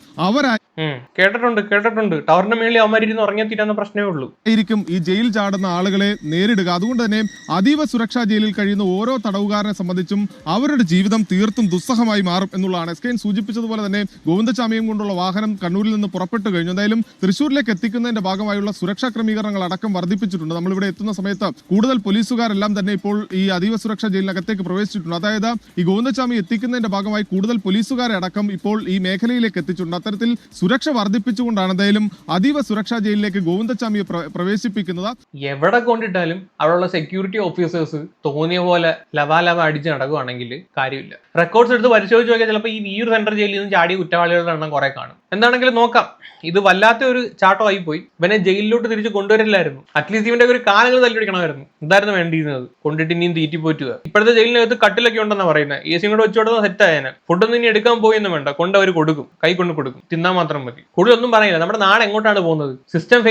കേട്ടിട്ടുണ്ട്. ടവറിന്റെ മേളിൽ അവന്മാരിന്ന് ഉറങ്ങിയ തീരുന്ന പ്രശ്നമേ ഉള്ളൂ. ആയിരിക്കും ഈ ജയിൽ ചാടുന്ന ആളുകളെ നേരിടുക. അതുകൊണ്ട് തന്നെ അതീവ സുരക്ഷാ ജയിലിൽ കഴിയുന്ന ഓരോ തടവുകാരനെ സംബന്ധിച്ചും അവരുടെ ജീവിതം തീർത്തും ദുസ്സഹമായി മാറും എന്നുള്ളതാണ്. SKN സൂചിപ്പിച്ചതുപോലെ തന്നെ ഗോവിന്ദച്ചാമിയും കൊണ്ടുള്ള വാഹനം കണ്ണൂരിൽ നിന്ന് പുറപ്പെട്ടു കഴിഞ്ഞു. എന്തായാലും തൃശ്ശൂരിലേക്ക് എത്തിക്കുന്നതിന്റെ ഭാഗമായുള്ള സുരക്ഷാ ക്രമീകരണങ്ങൾ അടക്കം വർദ്ധിപ്പിച്ചിട്ടുണ്ട്. നമ്മളിവിടെ എത്തുന്ന സമയത്ത് കൂടുതൽ പോലീസുകാരെല്ലാം തന്നെ ഇപ്പോൾ ഈ അതീവ സുരക്ഷാ ജയിലിനകത്തേക്ക് പ്രവേശിച്ചിട്ടുണ്ട്. അതായത് ഈ ഗോവിന്ദച്ചാമി എത്തിക്കുന്നതിന്റെ ഭാഗമായി കൂടുതൽ പോലീസുകാരെ അടക്കം ഇപ്പോൾ ഈ മേഖലയിലേക്ക് എത്തിച്ചിട്ടുണ്ട്. അത്തരത്തിൽ സുരക്ഷ വർദ്ധിപ്പിച്ചുകൊണ്ടാണ് എന്തായാലും അതീവ സുരക്ഷാ ജയിലിലേക്ക് ഗോവിന്ദച്ചാമിയെ പ്രവേശിപ്പിക്കുന്നത്. എവിടെ കൊണ്ടിട്ടാലും അവിടെയുള്ള സെക്യൂരിറ്റി ഓഫീസേഴ്സ് തോന്നിയ പോലെ ലവാലവ അടിച്ച് നടക്കുകയാണെങ്കിൽ കാര്യമില്ല. റെക്കോർഡ്സ് എടുത്ത് പരിശോധിച്ച് നോക്കിയാൽ ചിലപ്പോൾ ഈ വിയൂർ സെൻട്രൽ ജയിലിൽ നിന്ന് ചാടിയ കുറ്റവാളികളുടെ എണ്ണം കുറെ കാണും. എന്താണെങ്കിലും നോക്കാം. ഇത് വല്ലാത്ത ഒരു ചാട്ടമായി പോയി. ഇവനെ ജയിലിലോട്ട് തിരിച്ച് കൊണ്ടുവരില്ലായിരുന്നു. അറ്റ്ലീസ്റ്റ് ഇവന്റെ ഒരു കാലങ്ങൾ തല്ലിപിടിക്കണമായിരുന്നു. എന്തായിരുന്നു വേണ്ടിയിരുന്നത്? കൊണ്ടിട്ട് ഇനിയും തീറ്റി പോറ്റുക. ഇപ്പോഴത്തെ ജയിലിനകത്ത് കട്ടിലൊക്കെ ഉണ്ടെന്നാണ് പറയുന്നത്. AC കൂടെ വെച്ചോടുന്ന സെറ്റ് ആയതിനെ. ഫുഡൊന്നും ഇനി എടുക്കാൻ പോയെന്നും വേണ്ട, കൊണ്ടവർ കൊടുക്കും, കൈ കൊണ്ട് കൊടുക്കും, തിന്നാൻ മാത്രം മതി. കൂടുതലൊന്നും പറയില്ല. നമ്മുടെ നാട് എങ്ങോട്ടാണ് പോകുന്നത്? സിസ്റ്റം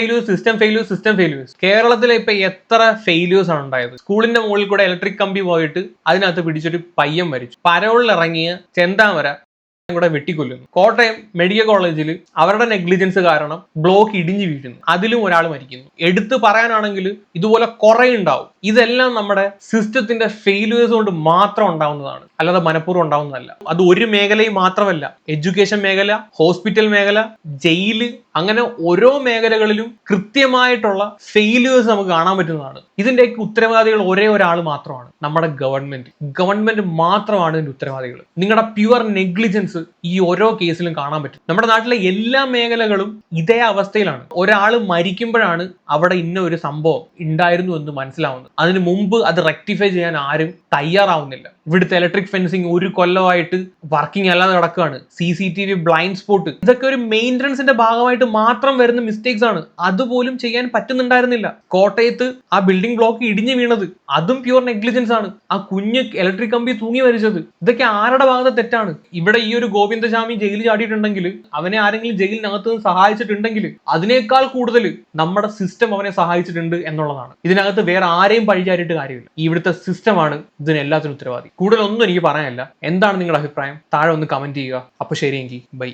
ഫെയില്യൂസ്. കേരളത്തിലെ ഇപ്പൊ എത്ര ഫെയില്യൂസ് ആണ് ഉണ്ടായത്? സ്കൂളിന്റെ മുകളിൽ കൂടെ ഇലക്ട്രിക് കമ്പി പോയിട്ട് അതിനകത്ത് പിടിച്ചൊരു പയ്യൻ മരിച്ചു. പരോളിലിറങ്ങിയ ചെന്താമര കൂടെ വെട്ടിക്കൊല്ലുന്നു. കോട്ടയം മെഡിക്കൽ കോളേജിൽ അവരുടെ നെഗ്ലിജൻസ് കാരണം ബ്ലോക്ക് ഇടിഞ്ഞു വീഴുന്നു, അതിലും ഒരാൾ മരിക്കുന്നു. എടുത്തു പറയാനാണെങ്കിൽ ഇതുപോലെ കുറെ ഉണ്ടാവും. ഇതെല്ലാം നമ്മുടെ സിസ്റ്റത്തിന്റെ ഫെയിലിയേഴ്സ് കൊണ്ട് മാത്രം ഉണ്ടാവുന്നതാണ്, അല്ലാതെ മനഃപൂർവ്വം ഉണ്ടാവുന്നതല്ല. അത് ഒരു മേഖലയും മാത്രമല്ല, എഡ്യൂക്കേഷൻ മേഖല, ഹോസ്പിറ്റൽ മേഖല, ജയില്, അങ്ങനെ ഓരോ മേഖലകളിലും കൃത്യമായിട്ടുള്ള ഫെയിലിയേഴ്സ് നമുക്ക് കാണാൻ പറ്റുന്നതാണ്. ഇതിന്റെയൊക്കെ ഉത്തരവാദികൾ ഒരേ ഒരാൾ മാത്രമാണ്, നമ്മുടെ ഗവൺമെന്റ് മാത്രമാണ് ഇതിന്റെ ഉത്തരവാദികൾ. നിങ്ങളുടെ പ്യുവർ നെഗ്ലിജൻസ് ഈ ഓരോ കേസിലും കാണാൻ പറ്റും. നമ്മുടെ നാട്ടിലെ എല്ലാ മേഖലകളും ഇതേ അവസ്ഥയിലാണ്. ഒരാൾ മരിക്കുമ്പോഴാണ് അവിടെ ഇന്ന ഒരു സംഭവം ഉണ്ടായിരുന്നു എന്ന് മനസ്സിലാവുന്നത്. അതിന് മുമ്പ് അത് റെക്ടിഫൈ ചെയ്യാൻ ആരും തയ്യാറാവുന്നില്ല. ഇവിടുത്തെ ഇലക്ട്രിക് ഫെൻസിങ് ഒരു കൊല്ലമായിട്ട് വർക്കിംഗ് അല്ലാതെ കിടക്കുകയാണ്. CCTV ബ്ലൈൻഡ് സ്പോട്ട്, ഇതൊക്കെ ഒരു മെയിൻ്റനൻസിന്റെ ഭാഗമായിട്ട് മാത്രം വരുന്ന മിസ്റ്റേക്സ് ആണ്. അതുപോലും ചെയ്യാൻ പറ്റുന്നുണ്ടായിരുന്നില്ല. കോട്ടയത്ത് ആ ബിൽഡിംഗ് ബ്ലോക്ക് ഇടിഞ്ഞു വീണത് അതും പ്യുവർ നെഗ്ലിജൻസ് ആണ്. ആ കുഞ്ഞ് ഇലക്ട്രിക് കമ്പി തൂങ്ങി മരിച്ചത്, ഇതൊക്കെ ആരുടെ ഭാഗത്തെ തെറ്റാണ്? ഇവിടെ ഈ ഒരു ഗോവിന്ദചാമി ജയിലിൽ ചാടിയിട്ടുണ്ടെങ്കിൽ, അവനെ ആരെങ്കിലും ജയിലിനകത്ത് നിന്ന് സഹായിച്ചിട്ടുണ്ടെങ്കിൽ അതിനേക്കാൾ കൂടുതൽ നമ്മുടെ സിസ്റ്റം അവനെ സഹായിച്ചിട്ടുണ്ട് എന്നുള്ളതാണ്. ഇതിനകത്ത് വേറെ ആരെയും പഴിചാരിയിട്ട് കാര്യമില്ല. ഇവിടുത്തെ സിസ്റ്റമാണ് ഇതിനെല്ലാത്തിനും ഉത്തരവാദി. കൂടുതലൊന്നും എനിക്ക് പറയാനില്ല. എന്താണ് നിങ്ങളുടെ അഭിപ്രായം? താഴെ ഒന്ന് കമന്റ് ചെയ്യുക. അപ്പൊ ശരിയെങ്കിൽ ബൈ.